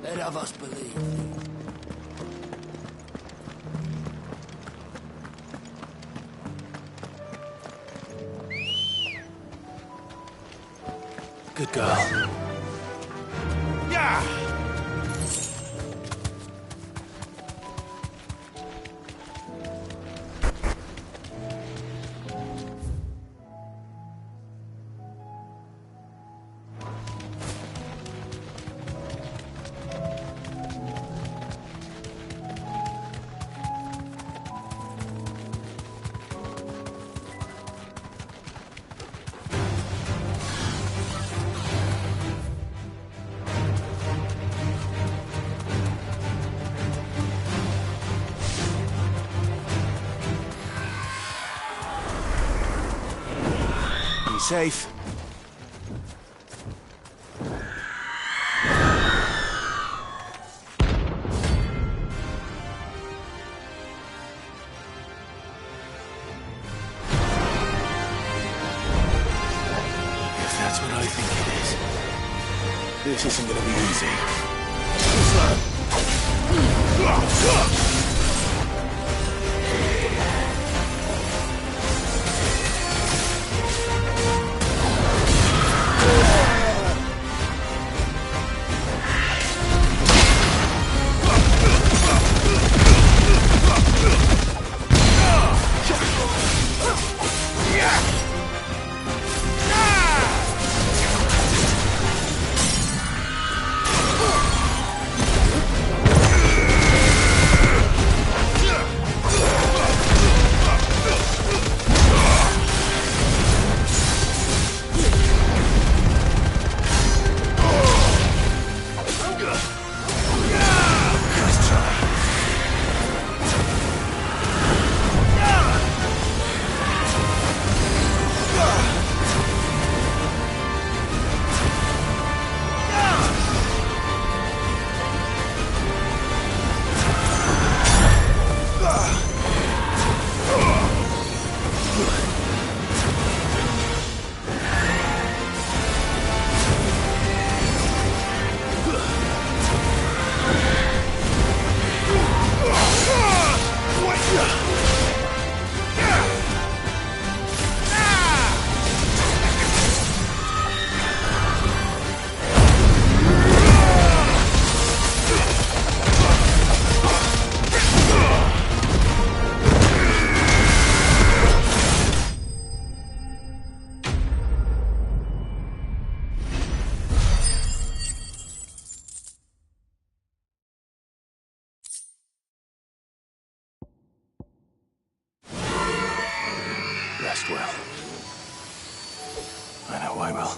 Let have us believe. Good girl. Yeah! Safe. If that's what I think it is, this isn't gonna be easy. Rest well. I know I will.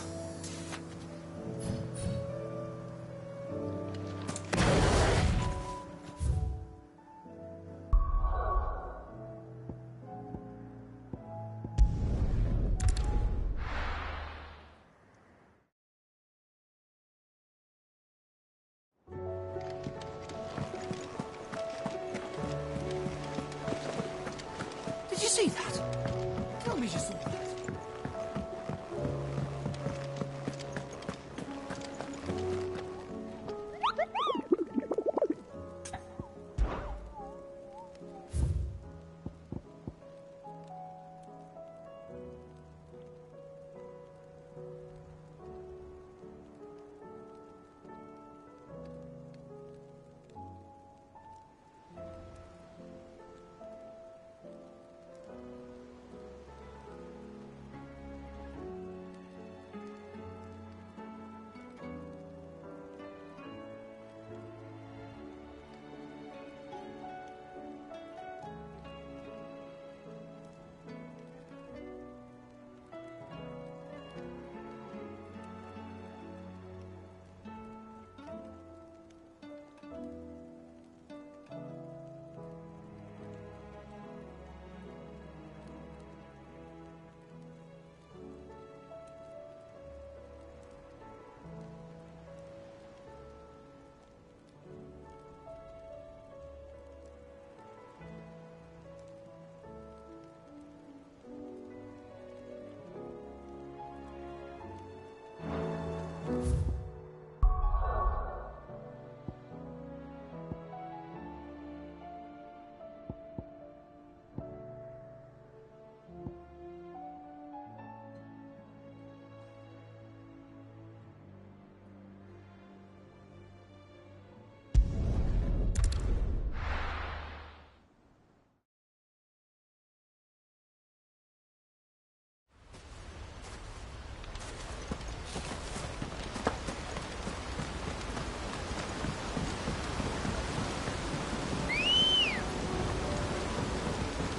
Did you see that? Tell me you saw that.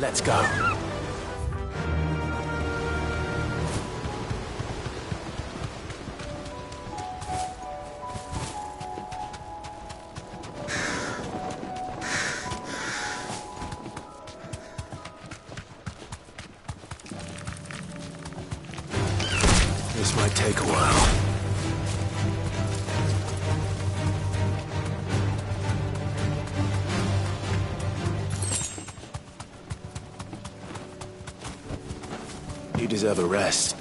Let's go. This might take a while. You deserve a rest.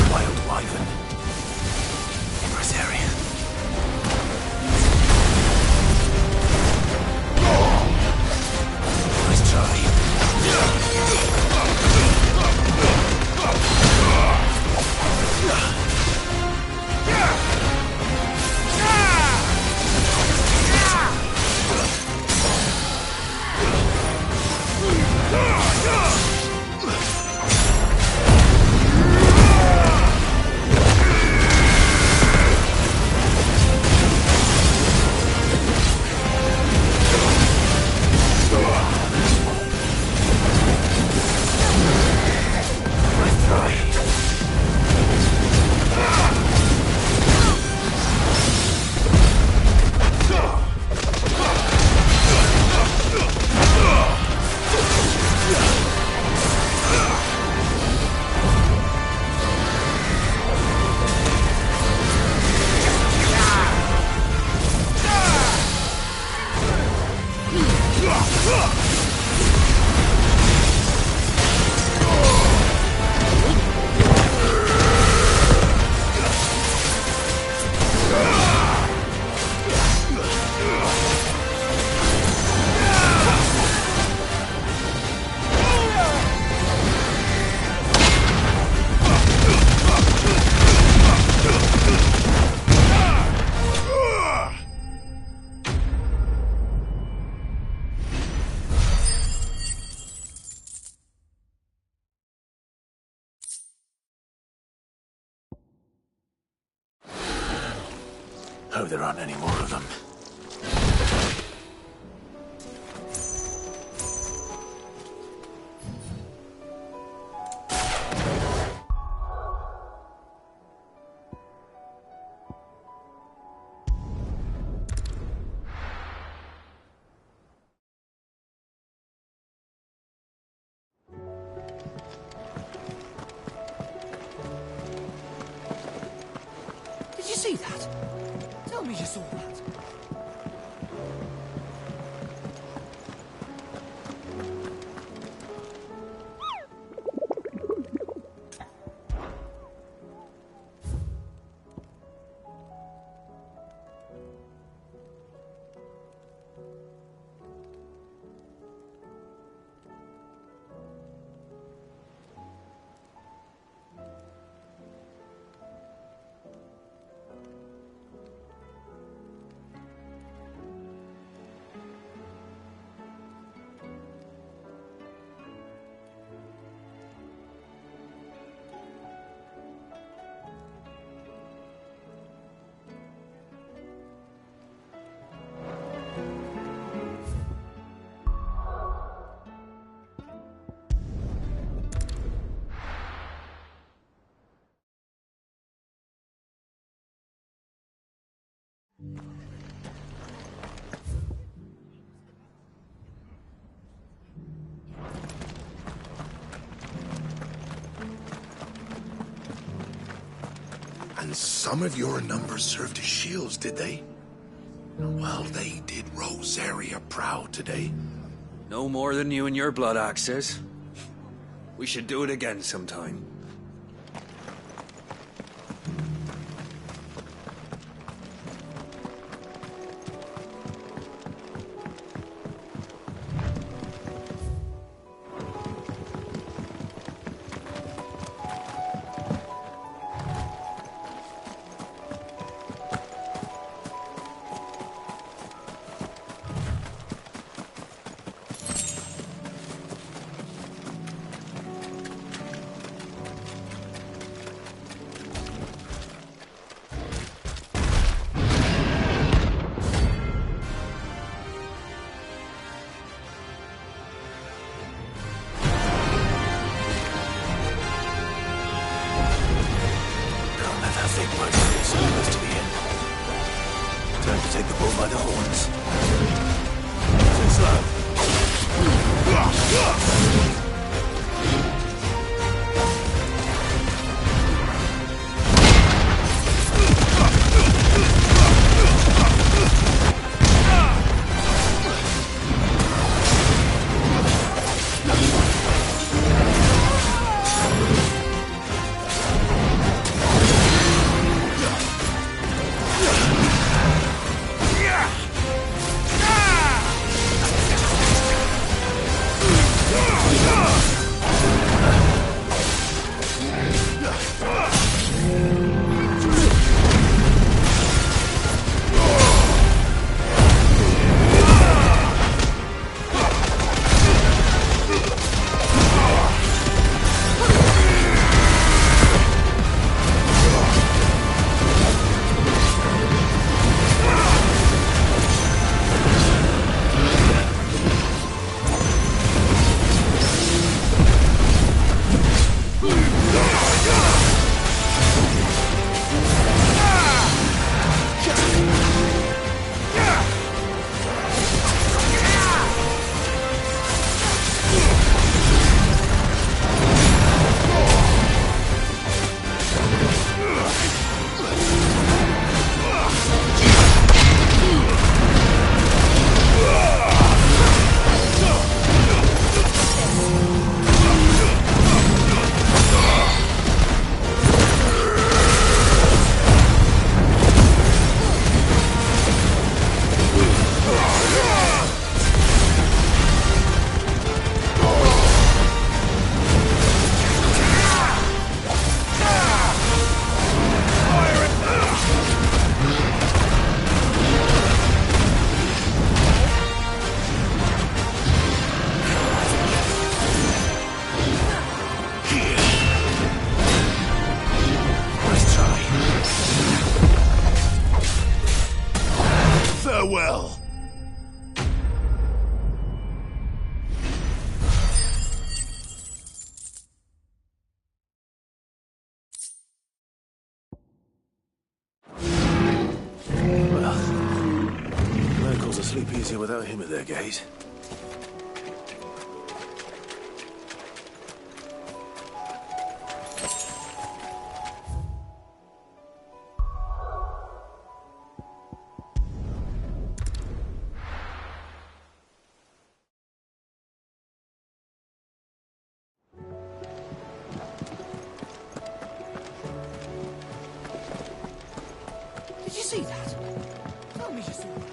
Wild wyvern. In Rosaria. Nice try. Hope there aren't any more of them. Did you see that? Tell me you saw that. And some of your numbers served as shields, did they? Well, they did Rosaria proud today. No more than you and your blood axes. We should do it again sometime. take the bull by the horns. Too slow. Farewell. Well, locals will sleep easier without him at their gate. Did you see that? Tell me you saw that.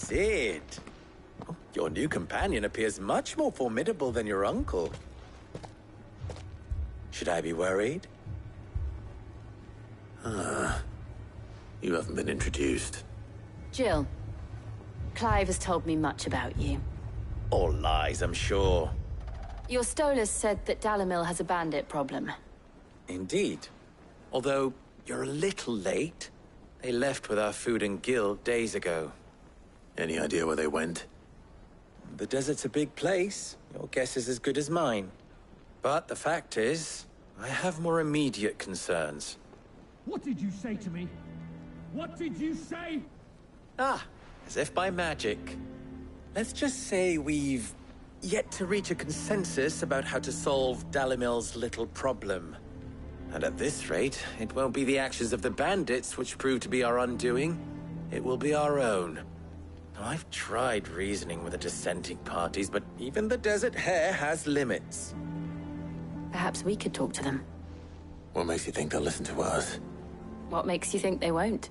Cid. Your new companion appears much more formidable than your uncle. Should I be worried? You haven't been introduced. Jill, Clive has told me much about you. All lies, I'm sure. Your Stolas said that Dalimil has a bandit problem. Indeed. Although, you're a little late. They left with our food and guild days ago. Any idea where they went? The desert's a big place. Your guess is as good as mine. But the fact is, I have more immediate concerns. What did you say to me? What did you say? As if by magic. Let's just say we've yet to reach a consensus about how to solve Dalimil's little problem. And at this rate, it won't be the actions of the bandits which prove to be our undoing. It will be our own. Now, I've tried reasoning with the dissenting parties, but even the Desert Hare has limits. Perhaps we could talk to them. What makes you think they'll listen to us? What makes you think they won't?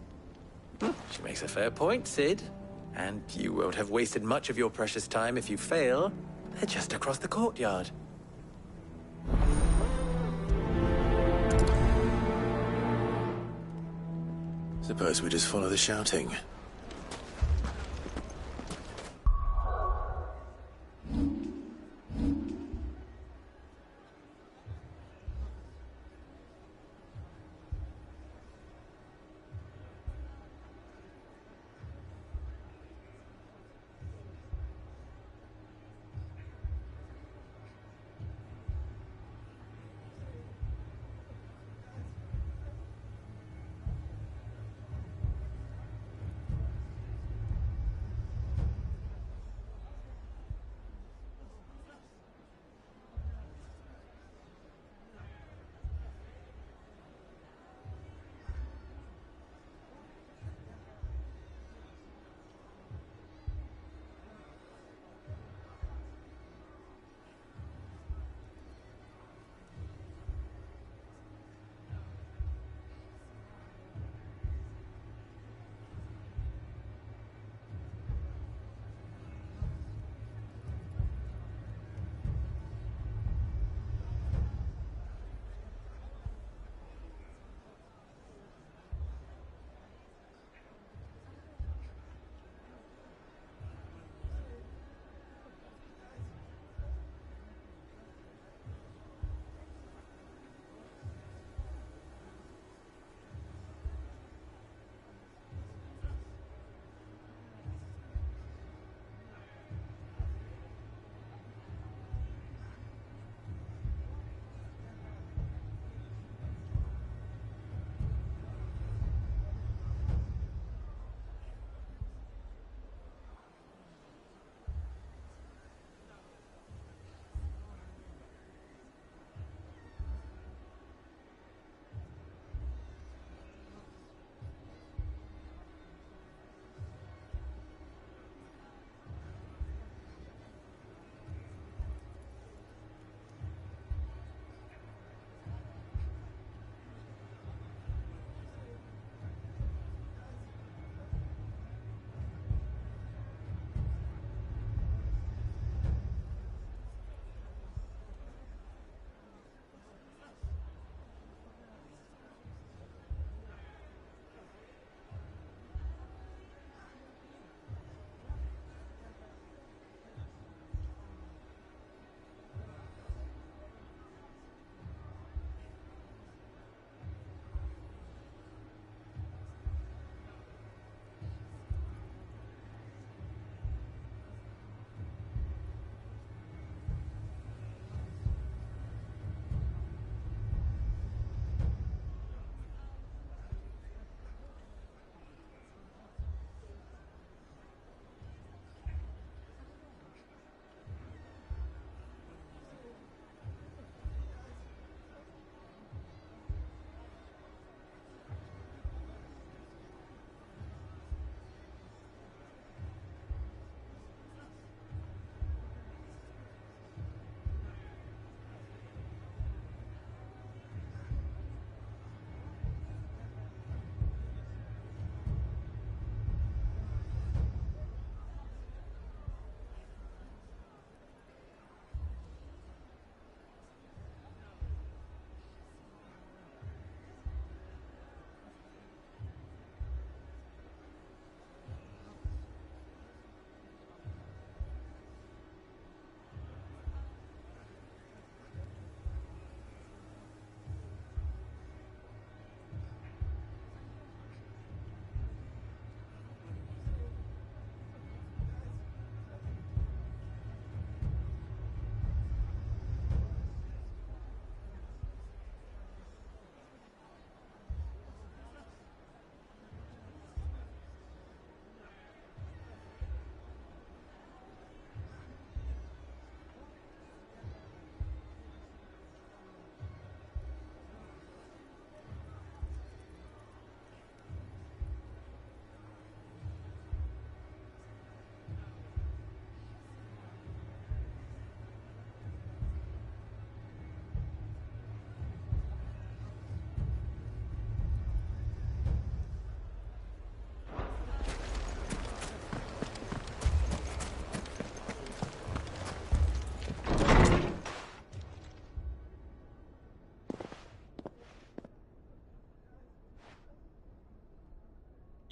She makes a fair point, Cid. And you won't have wasted much of your precious time if you fail. They're just across the courtyard. Suppose we just follow the shouting.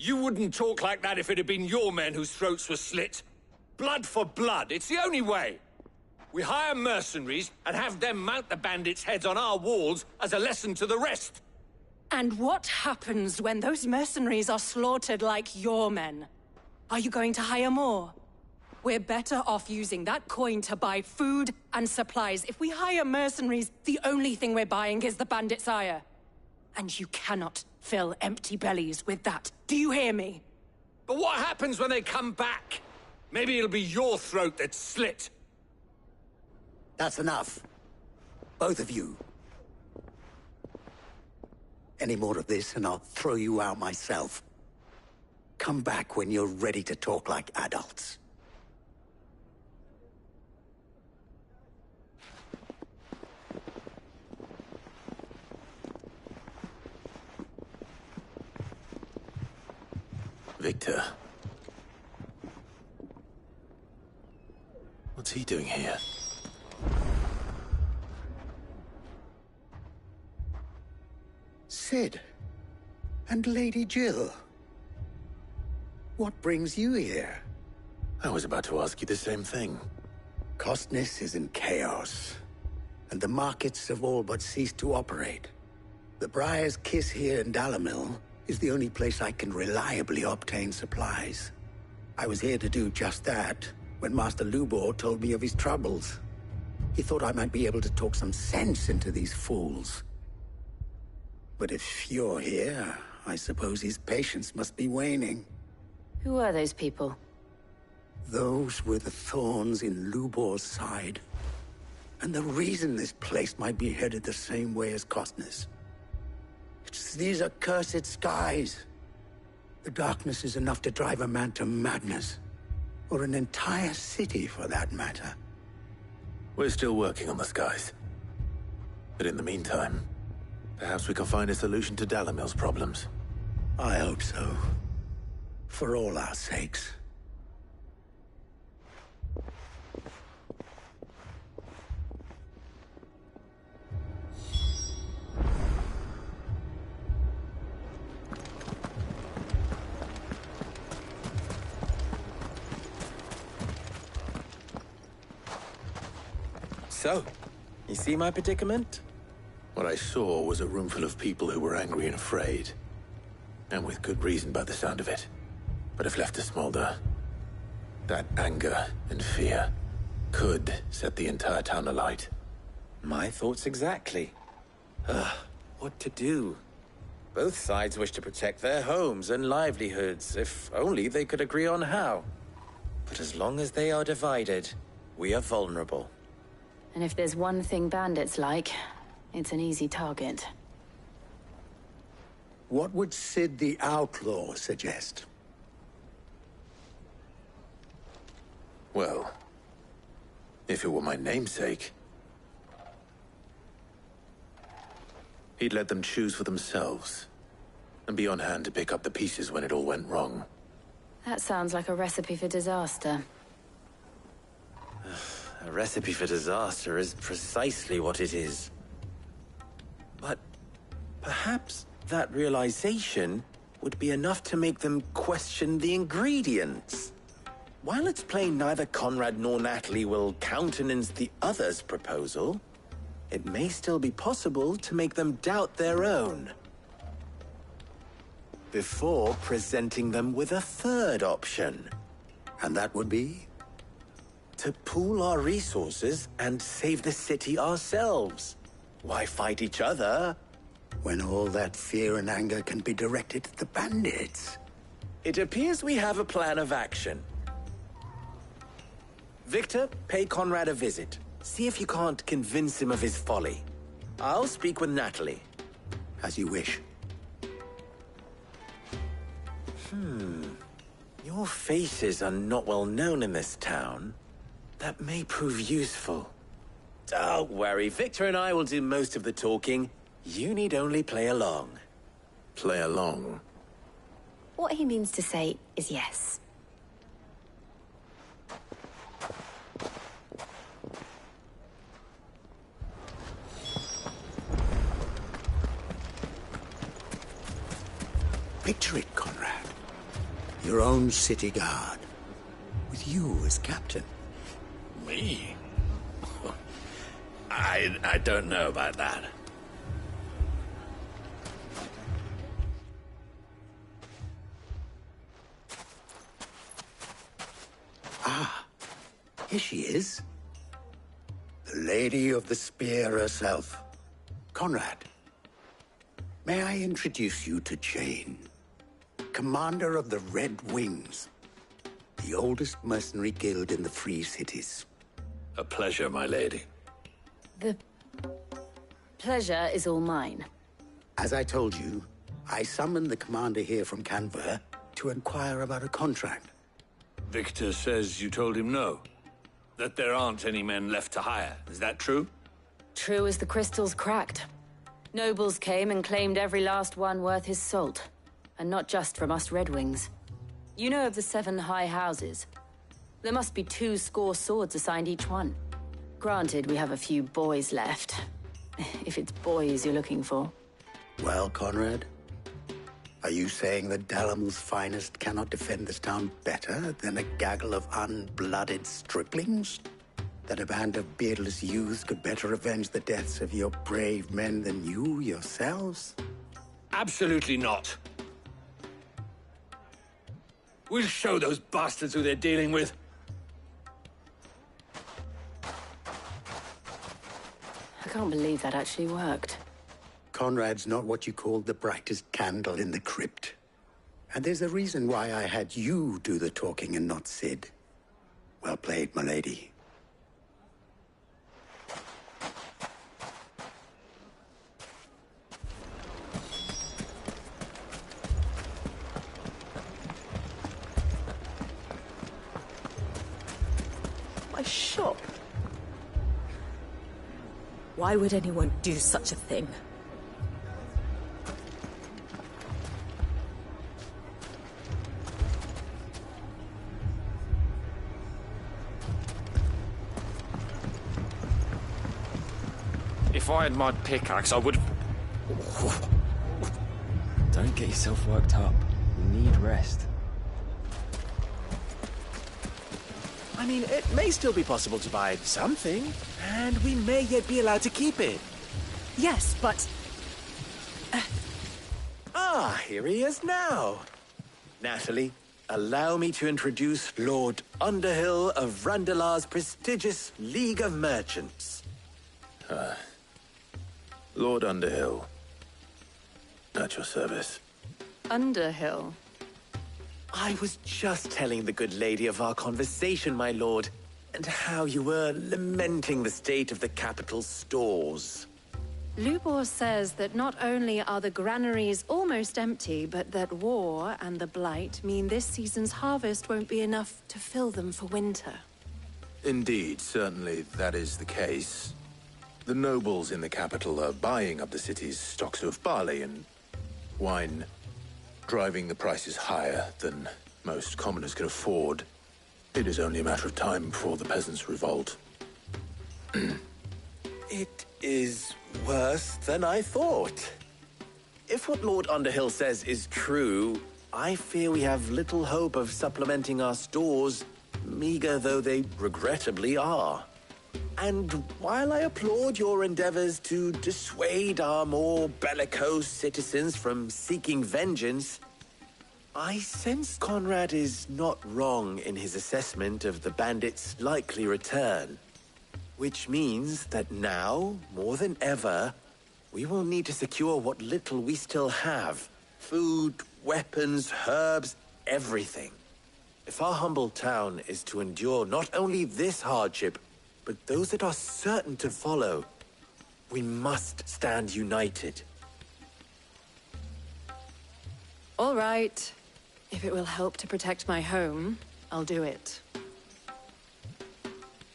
You wouldn't talk like that if it had been your men whose throats were slit. Blood for blood, it's the only way. We hire mercenaries and have them mount the bandits' heads on our walls as a lesson to the rest. And what happens when those mercenaries are slaughtered like your men? Are you going to hire more? We're better off using that coin to buy food and supplies. If we hire mercenaries, the only thing we're buying is the bandits' ire. And you cannot fill empty bellies with that. Do you hear me? But what happens when they come back? Maybe it'll be your throat that's slit. That's enough. Both of you. Any more of this and I'll throw you out myself. Come back when you're ready to talk like adults. Victor. What's he doing here? Cid. And Lady Jill. What brings you here? I was about to ask you the same thing. Costness is in chaos, and the markets have all but ceased to operate. The Briar's Kiss here in Dalimil is the only place I can reliably obtain supplies. I was here to do just that when Master Lubor told me of his troubles. He thought I might be able to talk some sense into these fools. But if you're here, I suppose his patience must be waning. Who are those people? Those were the thorns in Lubor's side. And the reason this place might be headed the same way as Costness. It's these accursed skies. The darkness is enough to drive a man to madness. Or an entire city, for that matter. We're still working on the skies. But in the meantime, perhaps we can find a solution to Dalimil's problems. I hope so. For all our sakes. So, you see my predicament? What I saw was a room full of people who were angry and afraid. And with good reason by the sound of it. But if left to smolder, that anger and fear could set the entire town alight. My thoughts exactly. What to do? Both sides wish to protect their homes and livelihoods, if only they could agree on how. But as long as they are divided, we are vulnerable. And if there's one thing bandits like, it's an easy target. What would Cid the Outlaw suggest? Well, if it were my namesake, he'd let them choose for themselves, and be on hand to pick up the pieces when it all went wrong. That sounds like a recipe for disaster. A recipe for disaster is precisely what it is. But perhaps that realization would be enough to make them question the ingredients. While it's plain neither Conrad nor Natalie will countenance the other's proposal, it may still be possible to make them doubt their own. Before presenting them with a third option. And that would be? To pool our resources and save the city ourselves. Why fight each other? When all that fear and anger can be directed at the bandits. It appears we have a plan of action. Victor, pay Conrad a visit. See if you can't convince him of his folly. I'll speak with Natalie. As you wish. Your faces are not well known in this town. That may prove useful. Don't worry, Victor and I will do most of the talking. You need only play along. Play along? What he means to say is yes. Picture it, Conrad. Your own city guard. With you as captain. Me? I don't know about that. Ah, here she is. The Lady of the Spear herself. Conrad. May I introduce you to Jane, commander of the Red Wings, the oldest mercenary guild in the Free Cities. A pleasure, my lady. The pleasure is all mine. As I told you, I summoned the commander here from Canver to inquire about a contract. Victor says you told him no. That there aren't any men left to hire. Is that true? True as the crystals cracked. Nobles came and claimed every last one worth his salt. And not just from us Red Wings. You know of the 7 high houses. There must be 2 swords assigned each one. Granted, we have a few boys left. If it's boys you're looking for. Well, Conrad, are you saying that Dalimil's finest cannot defend this town better than a gaggle of unblooded striplings? That a band of beardless youths could better avenge the deaths of your brave men than you yourselves? Absolutely not. We'll show those bastards who they're dealing with. I can't believe that actually worked. Conrad's not what you called the brightest candle in the crypt. And there's a reason why I had you do the talking and not Sid. Well played, my lady. My shop? Why would anyone do such a thing? If I had my pickaxe, I would... Don't get yourself worked up. You need rest. I mean, it may still be possible to buy something, and we may yet be allowed to keep it. Yes, but... Ah, here he is now. Natalie, allow me to introduce Lord Underhill of Randalar's prestigious League of Merchants. Lord Underhill. At your service. Underhill? I was just telling the good lady of our conversation, my lord, and how you were lamenting the state of the capital's stores. Lubor says that not only are the granaries almost empty, but that war and the Blight mean this season's harvest won't be enough to fill them for winter. Indeed, certainly that is the case. The nobles in the capital are buying up the city's stocks of barley and wine, driving the prices higher than most commoners can afford. It is only a matter of time before the peasants revolt. It is worse than I thought. If what Lord Underhill says is true, I fear we have little hope of supplementing our stores, meager though they regrettably are. And while I applaud your endeavors to dissuade our more bellicose citizens from seeking vengeance, I sense Conrad is not wrong in his assessment of the bandits' likely return. Which means that now, more than ever, we will need to secure what little we still have. Food, weapons, herbs, everything. If our humble town is to endure not only this hardship, but those that are certain to follow, we must stand united. All right. If it will help to protect my home, I'll do it.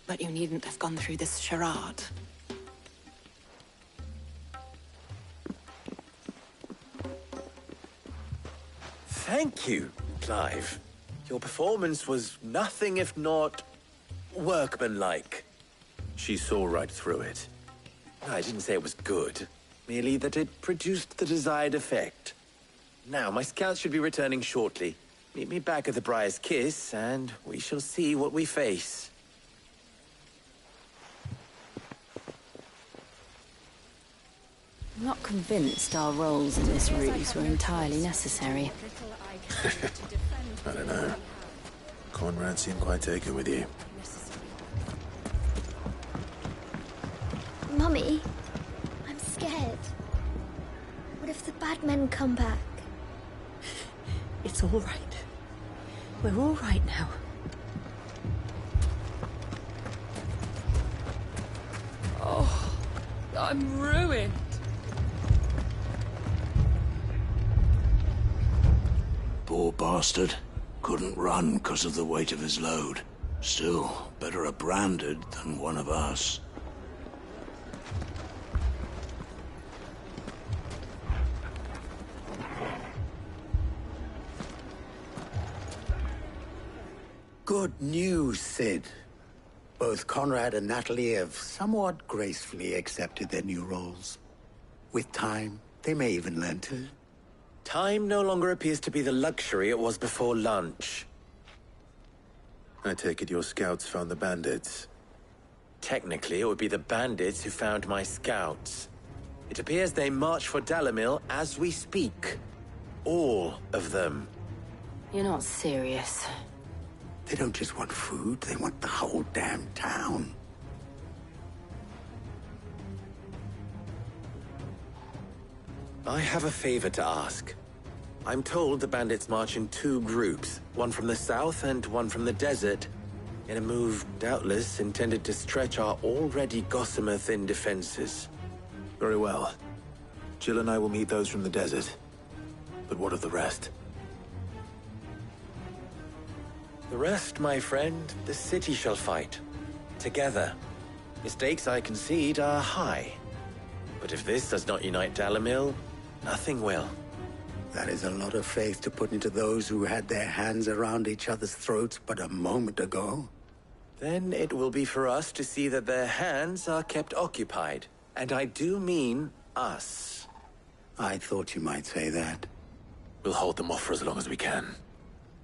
But you needn't have gone through this charade. Thank you, Clive. Your performance was nothing if not workmanlike. She saw right through it. I didn't say it was good, merely that it produced the desired effect. Now, my scouts should be returning shortly. Meet me back at the Briar's Kiss, and we shall see what we face. I'm not convinced our roles in this ruse were entirely necessary. I don't know. Conrad seemed quite taken with you. Mummy, I'm scared. What if the bad men come back? It's all right. We're all right now. Oh, I'm ruined. Poor bastard. Couldn't run because of the weight of his load. Still, better a branded than one of us. Good news, Sid. Both Conrad and Natalie have somewhat gracefully accepted their new roles. With time, they may even learn to. Time no longer appears to be the luxury it was before lunch. I take it your scouts found the bandits. Technically, it would be the bandits who found my scouts. It appears they march for Dalimil as we speak. All of them. You're not serious. They don't just want food, they want the whole damn town. I have a favor to ask. I'm told the bandits march in two groups, one from the south and one from the desert, in a move doubtless intended to stretch our already gossamer-thin defenses. Very well. Jill and I will meet those from the desert. But what of the rest? The rest, my friend, the city shall fight. Together. The stakes, I concede, are high. But if this does not unite Dalimil, nothing will. That is a lot of faith to put into those who had their hands around each other's throats but a moment ago. Then it will be for us to see that their hands are kept occupied. And I do mean us. I thought you might say that. We'll hold them off for as long as we can.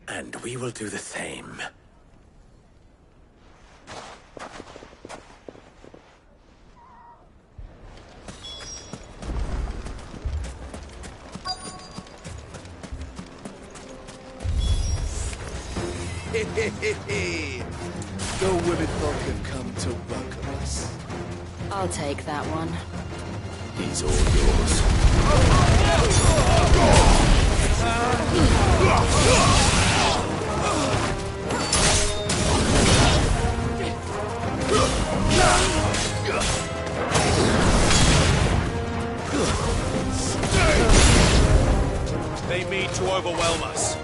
And we will do the same. The women folk have come to welcome us. I'll take that one. He's all yours. They mean to overwhelm us.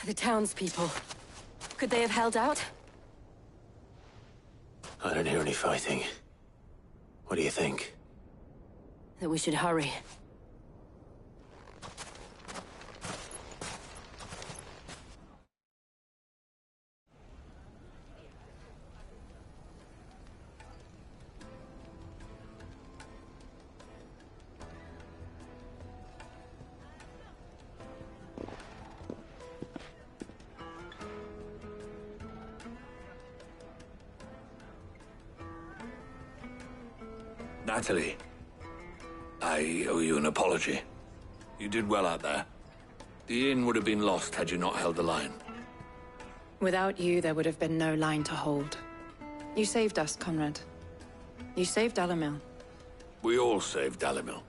The townspeople. Could they have held out? I don't hear any fighting. What do you think? That we should hurry. Natalie, I owe you an apology. You did well out there. The inn would have been lost had you not held the line. Without you, there would have been no line to hold. You saved us, Conrad. You saved Dalimil. We all saved Dalimil.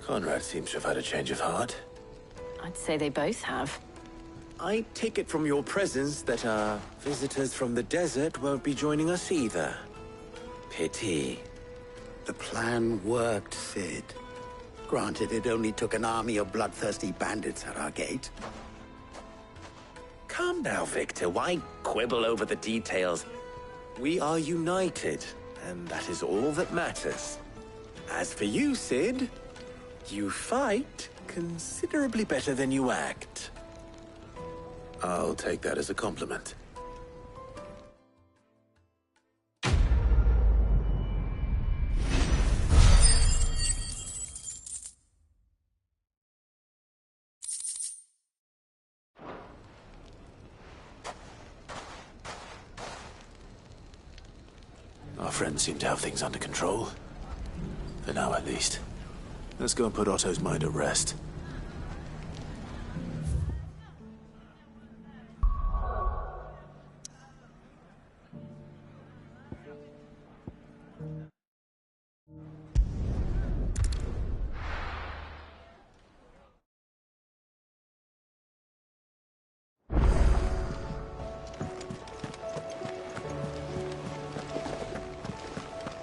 Conrad seems to have had a change of heart. I'd say they both have. I take it from your presence that our visitors from the desert won't be joining us either. Pity. The plan worked, Sid. Granted, it only took an army of bloodthirsty bandits at our gate. Calm now, Victor. Why quibble over the details? We are united, and that is all that matters. As for you, Sid, you fight considerably better than you act. I'll take that as a compliment. Our friends seem to have things under control. For now, at least. Let's go and put Otto's mind at rest.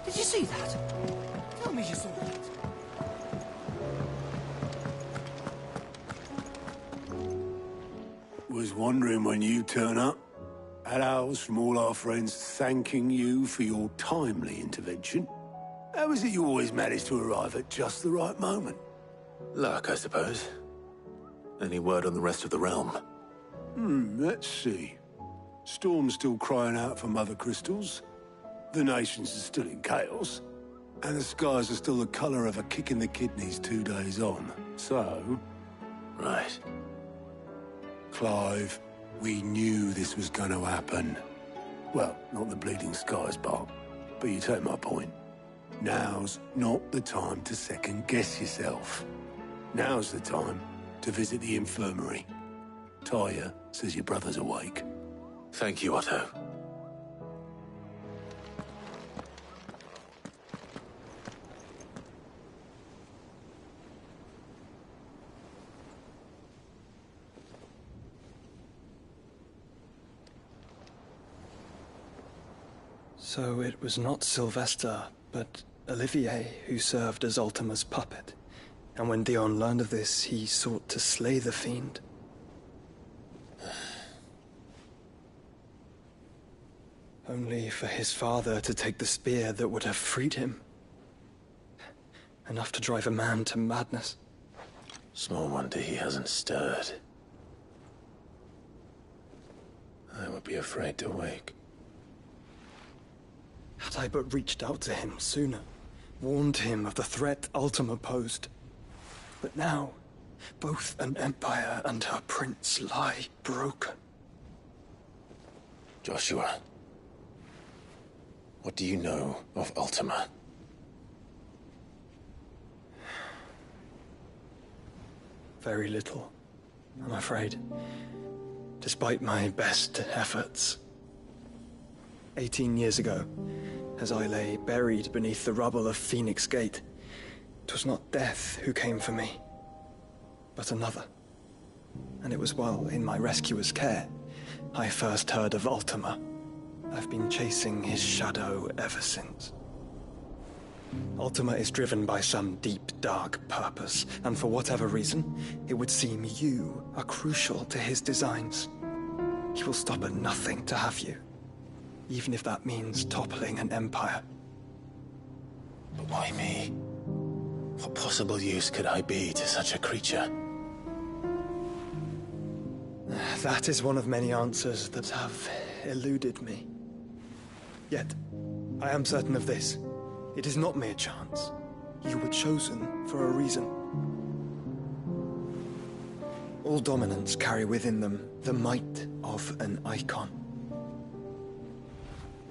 Did you see that? Tell me you saw that. Was wondering when you turn up. Had owls from all our friends thanking you for your timely intervention. How is it you always manage to arrive at just the right moment? Luck, I suppose. Any word on the rest of the realm? Let's see. Storm's still crying out for Mother Crystals. The nations are still in chaos. And the skies are still the color of a kick in the kidneys 2 days on. So... Right. Clive, we knew this was going to happen. Well, not the bleeding skies part, but you take my point. Now's not the time to second-guess yourself. Now's the time to visit the infirmary. Tyr says your brother's awake. Thank you, Otto. So it was not Sylvester, but Olivier who served as Ultima's puppet. And when Dion learned of this, he sought to slay the fiend. Only for his father to take the spear that would have freed him. Enough to drive a man to madness. Small wonder he hasn't stirred. I would be afraid to wake. Had I but reached out to him sooner, warned him of the threat Ultima posed. But now, both an empire and her prince lie broken. Joshua, what do you know of Ultima? Very little, I'm afraid. Despite my best efforts. 18 years ago, as I lay buried beneath the rubble of Phoenix Gate, 'twas not death who came for me, but another. And it was while in my rescuer's care, I first heard of Ultima. I've been chasing his shadow ever since. Ultima is driven by some deep, dark purpose, and for whatever reason, it would seem you are crucial to his designs. He will stop at nothing to have you, even if that means toppling an empire. But why me? What possible use could I be to such a creature? That is one of many answers that have eluded me. Yet, I am certain of this. It is not mere chance. You were chosen for a reason. All dominants carry within them the might of an icon.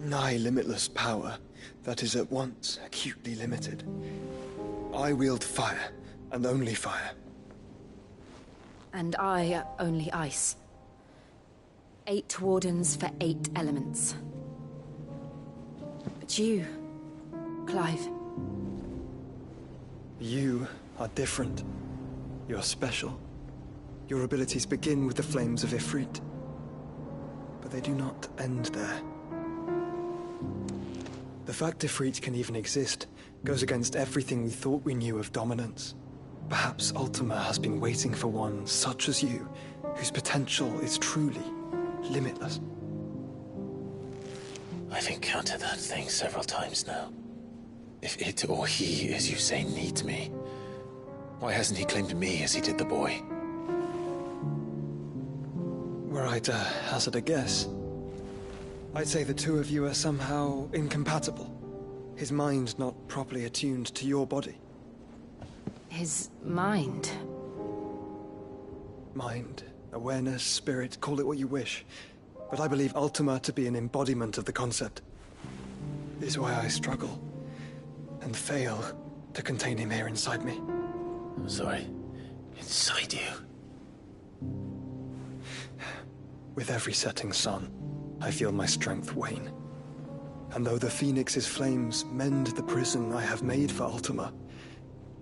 Nigh limitless power that is at once acutely limited. I wield fire, and only fire. And I only ice. 8 wardens for 8 elements. But you, Clive. You are different. You're special. Your abilities begin with the flames of Ifrit. But they do not end there. The fact Ifrit can even exist goes against everything we thought we knew of dominance. Perhaps Ultima has been waiting for one such as you, whose potential is truly limitless. I've encountered that thing several times now. If it or he, as you say, needs me, why hasn't he claimed me as he did the boy? Were I to hazard a guess, I'd say the two of you are somehow incompatible. His mind not properly attuned to your body. His mind? Mind, awareness, spirit, call it what you wish. But I believe Ultima to be an embodiment of the concept. This is why I struggle and fail to contain him here inside me. I'm sorry. Inside you? With every setting sun, I feel my strength wane. And though the Phoenix's flames mend the prison I have made for Ultima,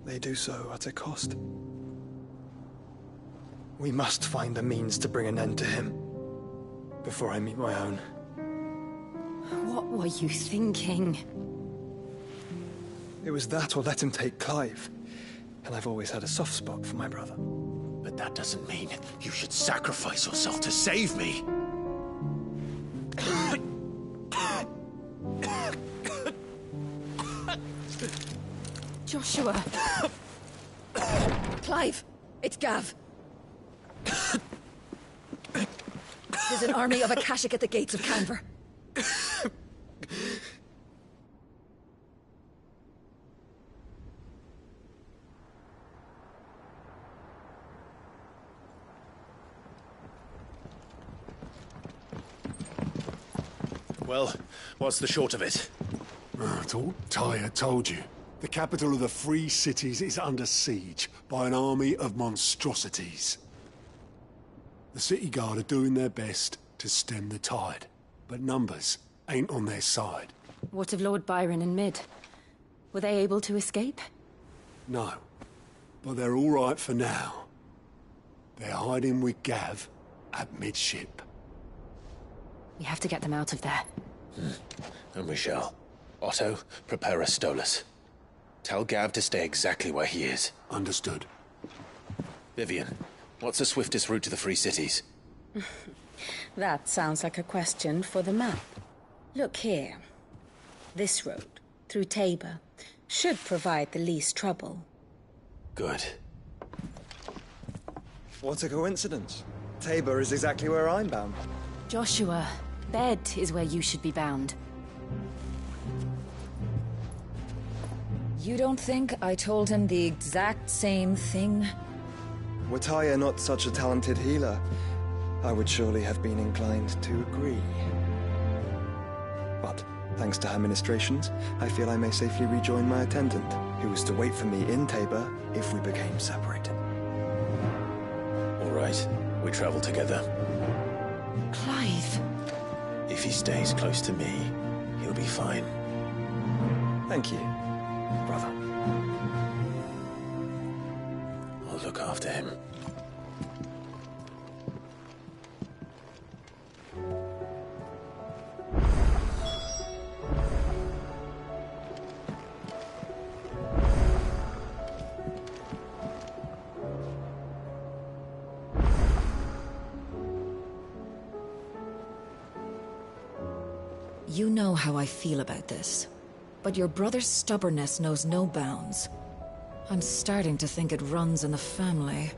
they do so at a cost. We must find a means to bring an end to him before I meet my own. What were you thinking? It was that or let him take Clive. And I've always had a soft spot for my brother. But that doesn't mean you should sacrifice yourself to save me. Joshua! Clive! It's Gav! There's an army of Akashic at the gates of Canver. Well, what's the short of it? I thought Tyr told you. The capital of the Free Cities is under siege by an army of monstrosities. The city guard are doing their best to stem the tide, but numbers ain't on their side. What of Lord Byron and Mid? Were they able to escape? No, but they're all right for now. They're hiding with Gav at midship. We have to get them out of there. And we shall. Otto, prepare a Stolas. Tell Gav to stay exactly where he is. Understood. Vivian, what's the swiftest route to the Free Cities? That sounds like a question for the map. Look here. This road, through Tabor, should provide the least trouble. Good. What a coincidence. Tabor is exactly where I'm bound. Joshua, bed is where you should be bound. You don't think I told him the exact same thing? Were Tyr not such a talented healer, I would surely have been inclined to agree. But, thanks to her ministrations, I feel I may safely rejoin my attendant, who was to wait for me in Tabor if we became separated. All right, we travel together. Clive! If he stays close to me, he'll be fine. Thank you, brother. I'll look after him. You know how I feel about this. But your brother's stubbornness knows no bounds. I'm starting to think it runs in the family.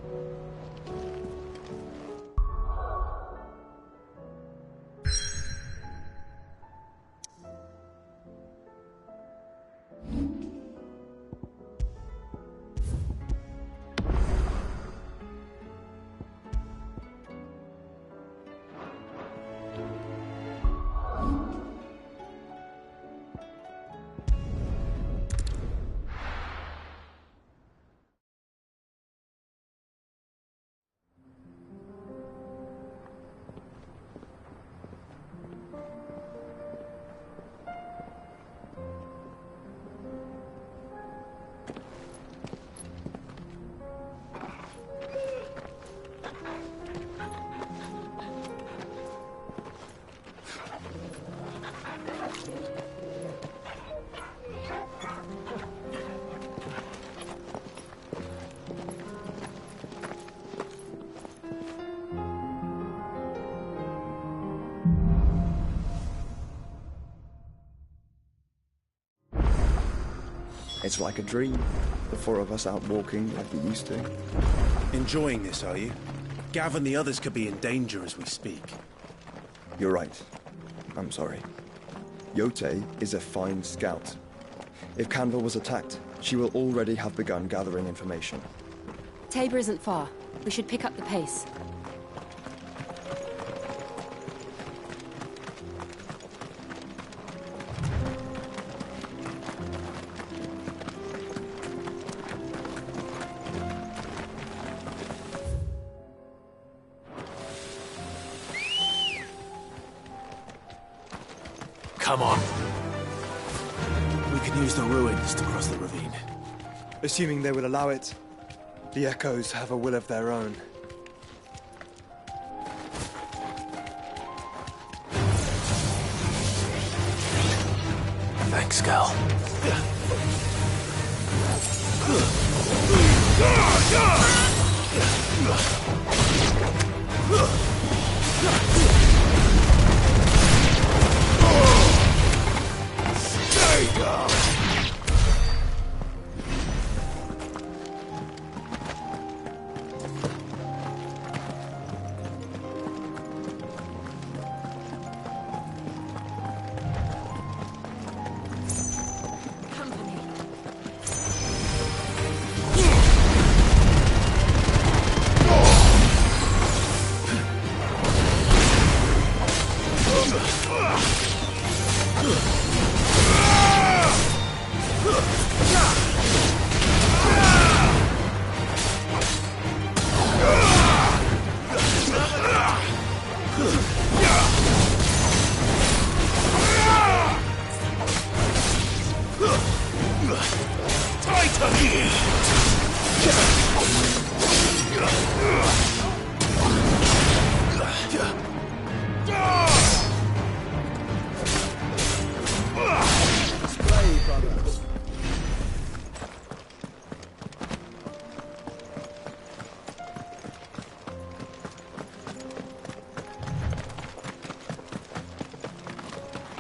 It's like a dream. The four of us out walking like we used to. Enjoying this, are you? Gav and the others could be in danger as we speak. You're right. I'm sorry. Yote is a fine scout. If Canville was attacked, she will already have begun gathering information. Tabor isn't far. We should pick up the pace. Come on. We can use the ruins to cross the ravine. Assuming they will allow it. The Echoes have a will of their own. Thanks, Gal.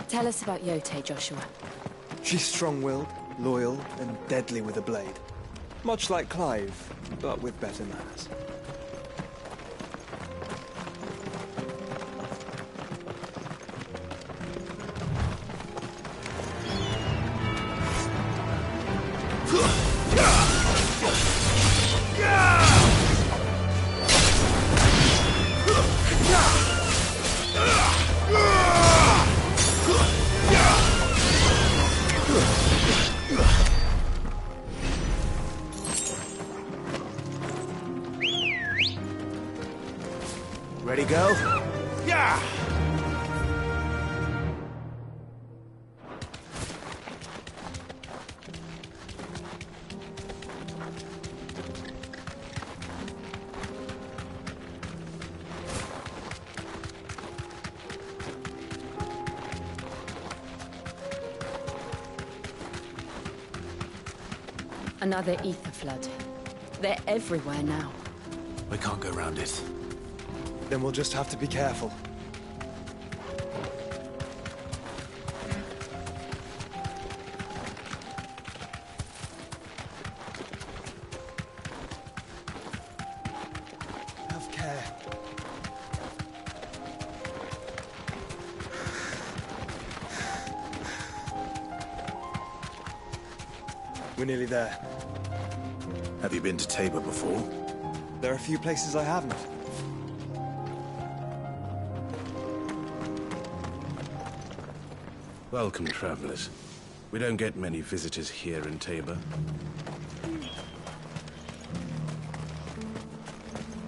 Tell us about Yote, Joshua. She's strong-willed, loyal, and deadly with a blade. Much like Clive, but with better manners. Ready, go? Yeah! Another ether flood. They're everywhere now. We can't go around it. Then we'll just have to be careful. We're nearly there. Have you been to Tabor before? There are a few places I haven't. Welcome, travelers. We don't get many visitors here in Tabor.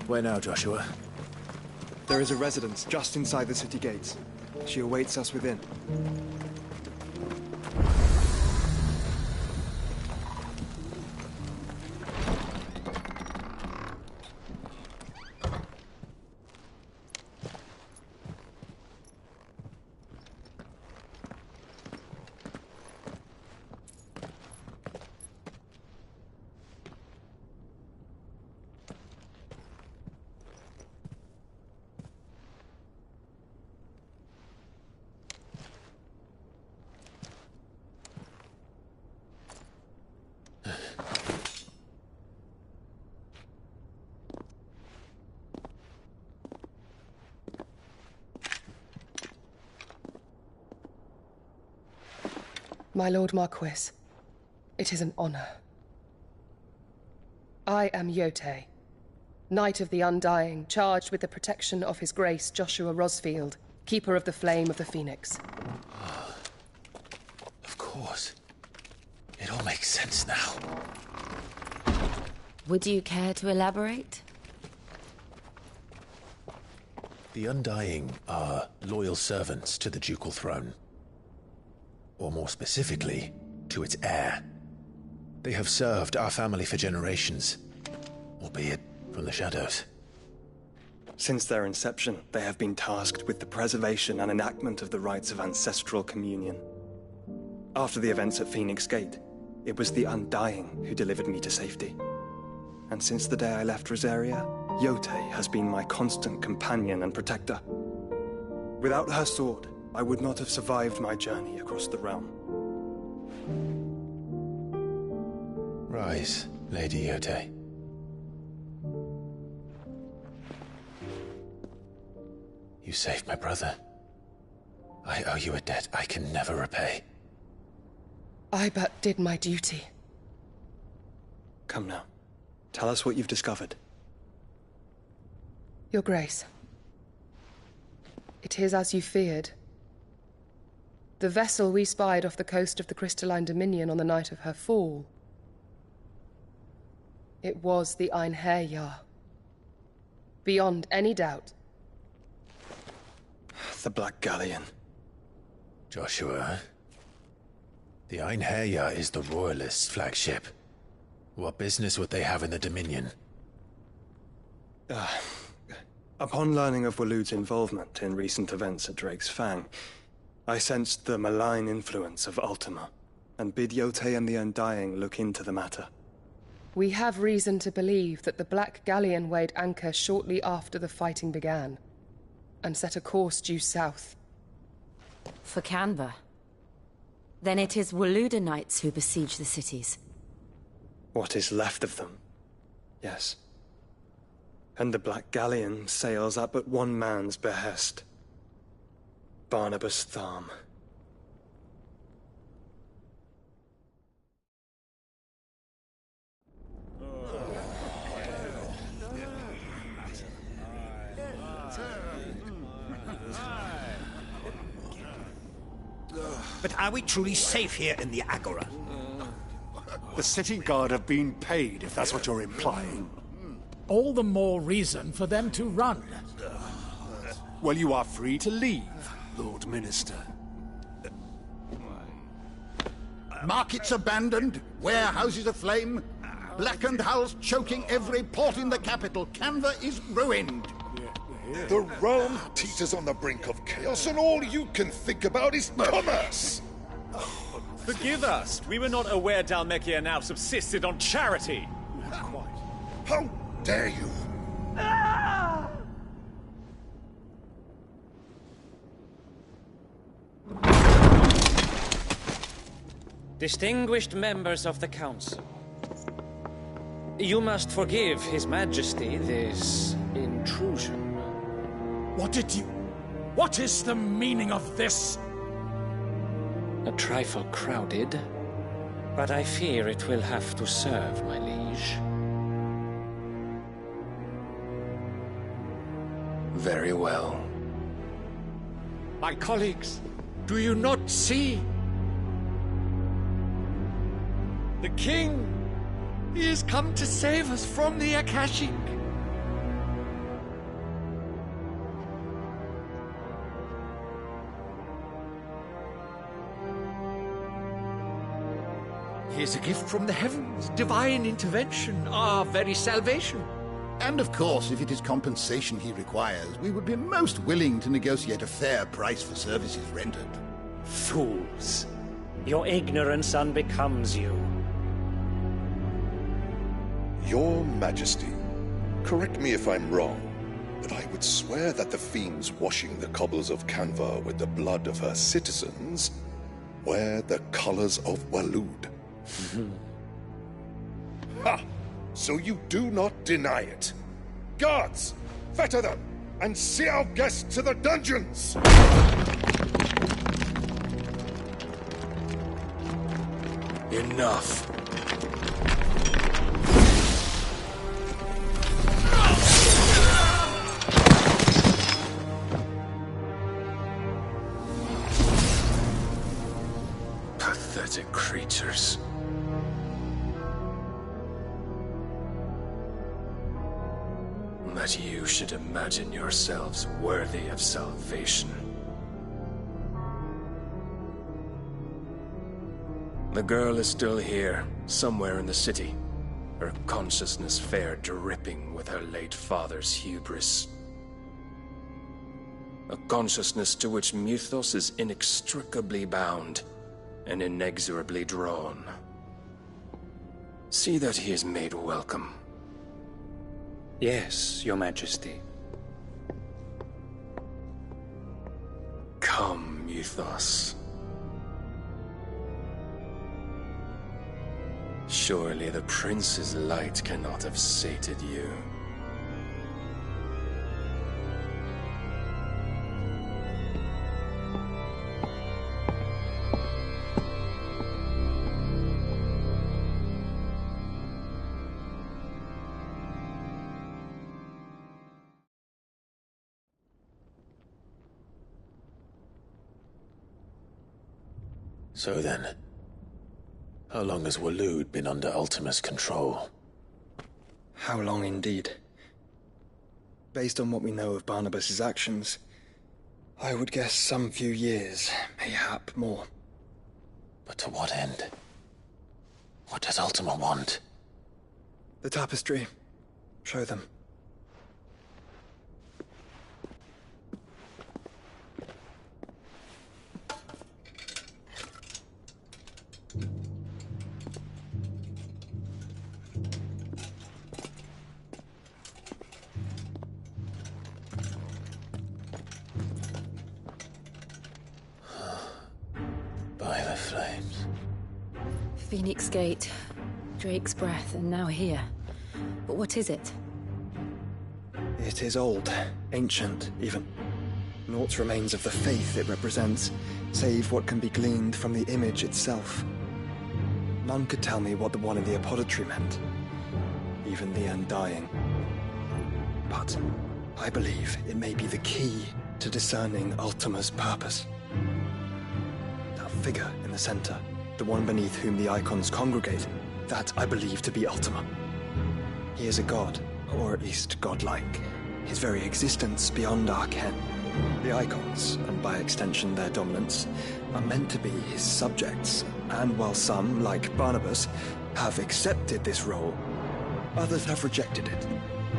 Where now, Joshua? There is a residence just inside the city gates. She awaits us within. My Lord Marquis, it is an honor. I am Yotei, Knight of the Undying, charged with the protection of His Grace Joshua Rosfield, Keeper of the Flame of the Phoenix. Of course. It all makes sense now. Would you care to elaborate? The Undying are loyal servants to the ducal throne. Or more specifically, to its heir. They have served our family for generations, albeit from the shadows. Since their inception, they have been tasked with the preservation and enactment of the rites of ancestral communion. After the events at Phoenix Gate, it was the Undying who delivered me to safety. And since the day I left Rosaria, Yotei has been my constant companion and protector. Without her sword, I would not have survived my journey across the realm. Rise, Lady Yotei. You saved my brother. I owe you a debt I can never repay. I but did my duty. Come now. Tell us what you've discovered. Your Grace. It is as you feared. The vessel we spied off the coast of the Crystalline Dominion on the night of her fall. It was the Einherjar. Beyond any doubt. The Black Galleon. Joshua, the Einherjar is the Royalists' flagship. What business would they have in the Dominion? Upon learning of Waloed's involvement in recent events at Drake's Fang, I sensed the malign influence of Ultima, and bid Yotei and the Undying look into the matter. We have reason to believe that the Black Galleon weighed anchor shortly after the fighting began, and set a course due south. For Canva. Then it is Waloed Knights who besiege the cities. What is left of them, yes. And the Black Galleon sails at but one man's behest. Barnabas Tharm. But are we truly safe here in the Agora? The city guard have been paid, if that's what you're implying. All the more reason for them to run. Well, you are free to leave, Lord Minister. Markets abandoned, warehouses aflame, blackened hulls choking every port in the capital. Canva is ruined. The realm teeters on the brink of chaos, and all you can think about is commerce! Forgive us! We were not aware Dhalmekia now subsisted on charity! How dare you! Distinguished members of the Council, you must forgive His Majesty this intrusion. What is the meaning of this? A trifle crowded, But I fear it will have to serve, my liege. Very well. My colleagues, do you not see? The king! He has come to save us from the Akashic! He is a gift from the heavens, divine intervention, our very salvation. And of course, if it is compensation he requires, we would be most willing to negotiate a fair price for services rendered. Fools! Your ignorance unbecomes you. Your Majesty, correct me if I'm wrong, but I would swear that the fiends washing the cobbles of Canva with the blood of her citizens wear the colors of Waloed. Ha! So you do not deny it. Guards, fetter them, and see our guests to the dungeons! Enough. Pathetic creatures. That you should imagine yourselves worthy of salvation. The girl is still here, somewhere in the city, her consciousness fair dripping with her late father's hubris. A consciousness to which Mythos is inextricably bound and inexorably drawn. See that he is made welcome. Yes, Your Majesty. Come, Mythos. Surely the prince's light cannot have sated you. So then, how long has Waloed been under Ultima's control? How long indeed? Based on what we know of Barnabas's actions, I would guess some few years, mayhap more. But to what end? What does Ultima want? The tapestry. Show them. By the flames. Phoenix Gate, Drake's Breath, and now here. But what is it? It is old, ancient, even. Naught remains of the faith it represents, save what can be gleaned from the image itself. None could tell me what the one in the apothecary meant, even the Undying. But I believe it may be the key to discerning Ultima's purpose. That figure in the center, the one beneath whom the icons congregate, that I believe to be Ultima. He is a god, or at least godlike, his very existence beyond our ken. The icons, and by extension their dominants, are meant to be his subjects, and while some, like Barnabas, have accepted this role, others have rejected it.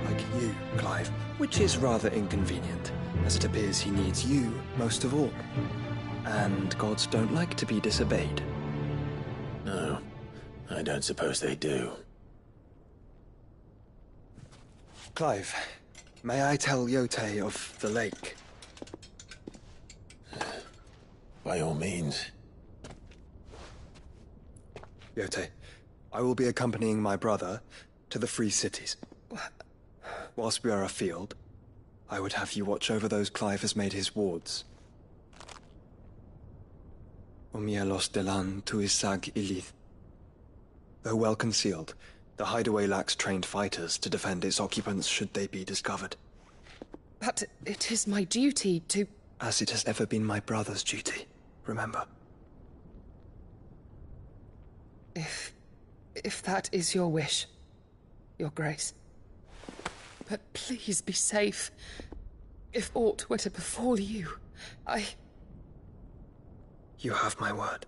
Like you, Clive, which is rather inconvenient, as it appears he needs you most of all. And gods don't like to be disobeyed. No, I don't suppose they do. Clive, may I tell Yotei of the lake? By all means. Yotei, I will be accompanying my brother to the Free Cities. Whilst we are afield, I would have you watch over those Clive has made his wards. Umielos delan tu isag ilith. Though well concealed, the hideaway lacks trained fighters to defend its occupants should they be discovered. But it is my duty to... As it has ever been my brother's duty, remember. If that is your wish, Your Grace. But please be safe. If aught were to befall you, You have my word.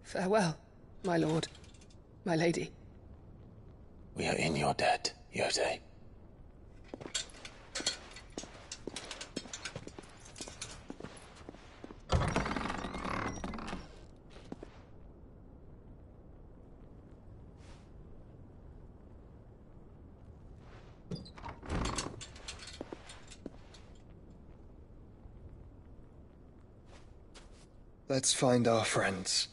Farewell, my lord, my lady. We are in your debt, Yotei. Let's find our friends.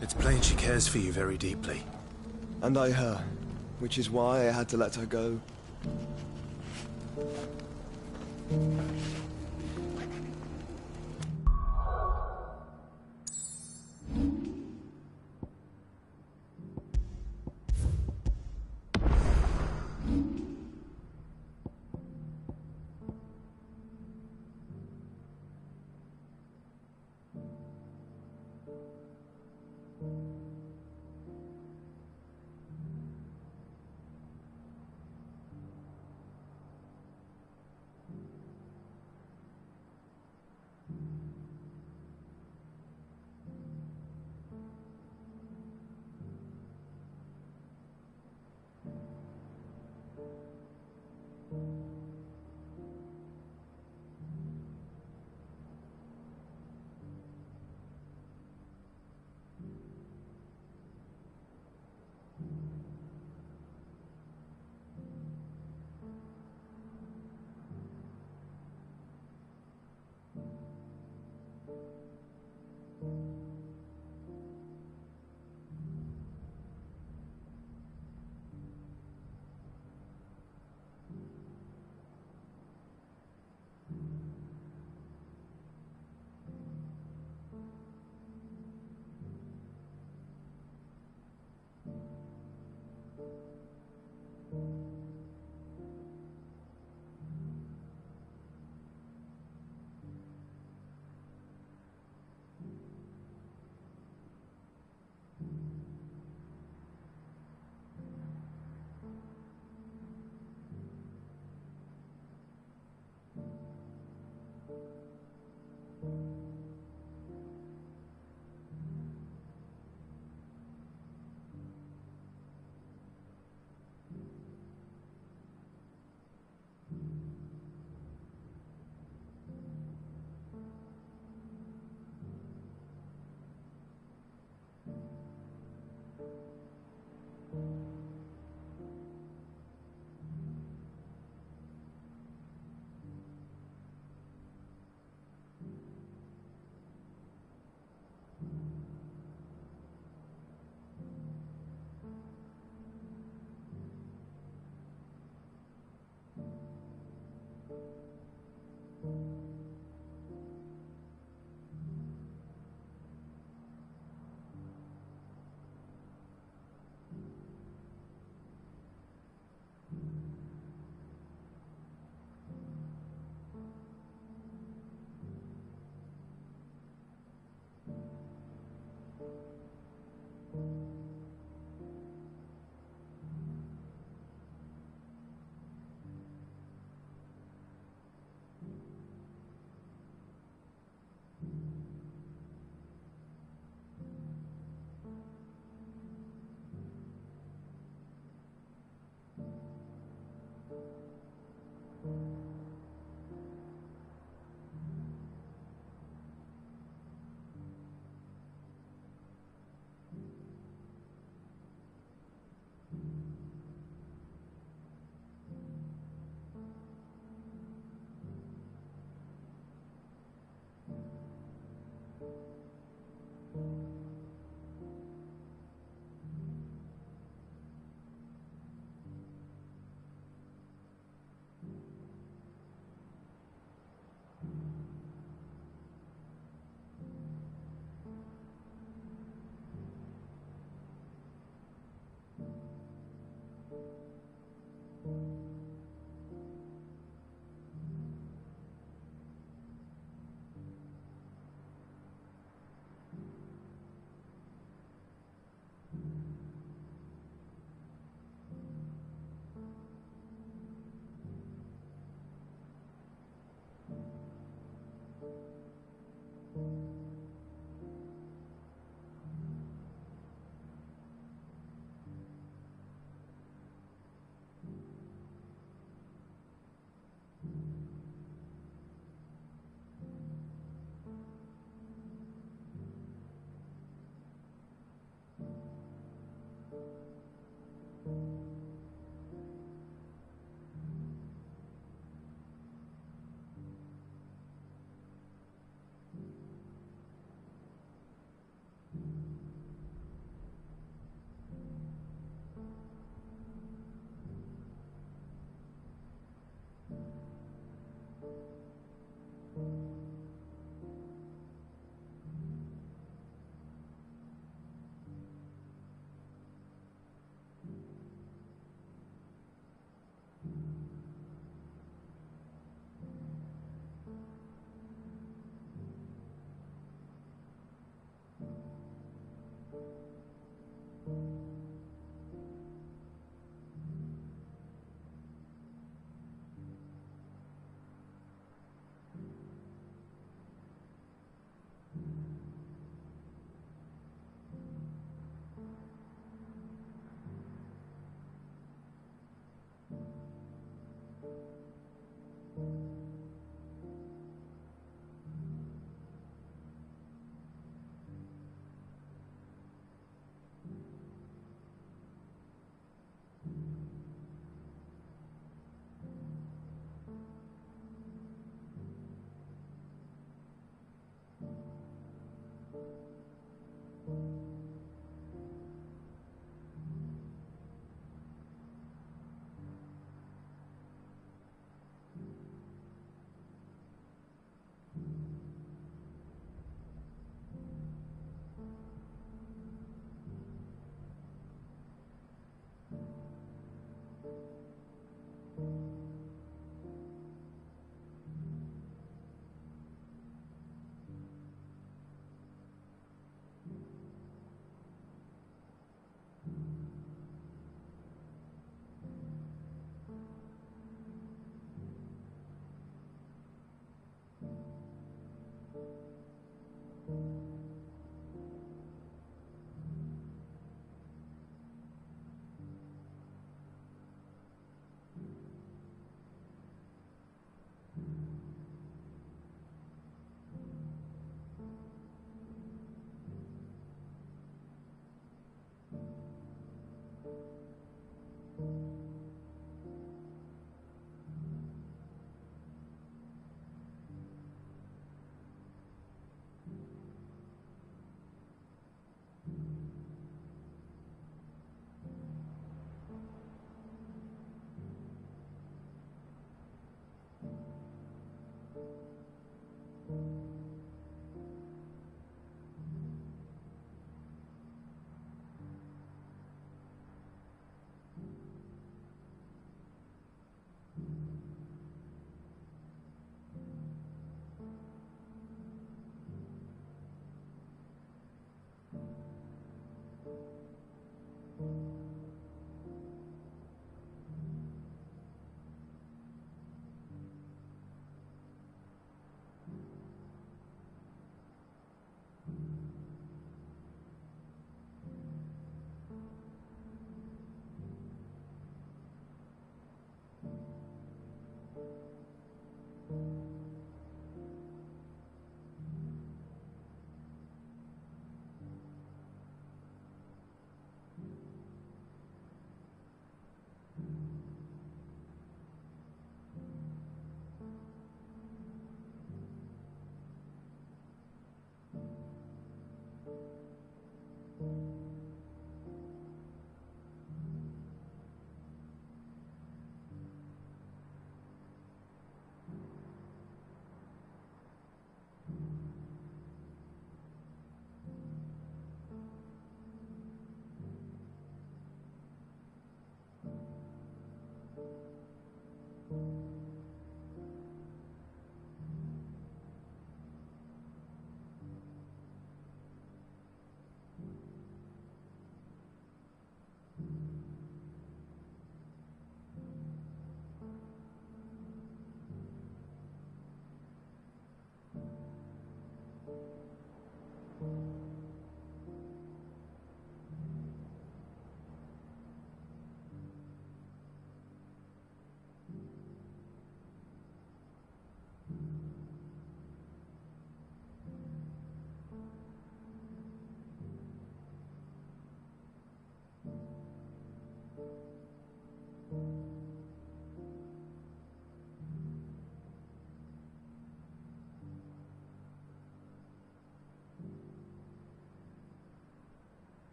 It's plain she cares for you very deeply. And I her, which is why I had to let her go.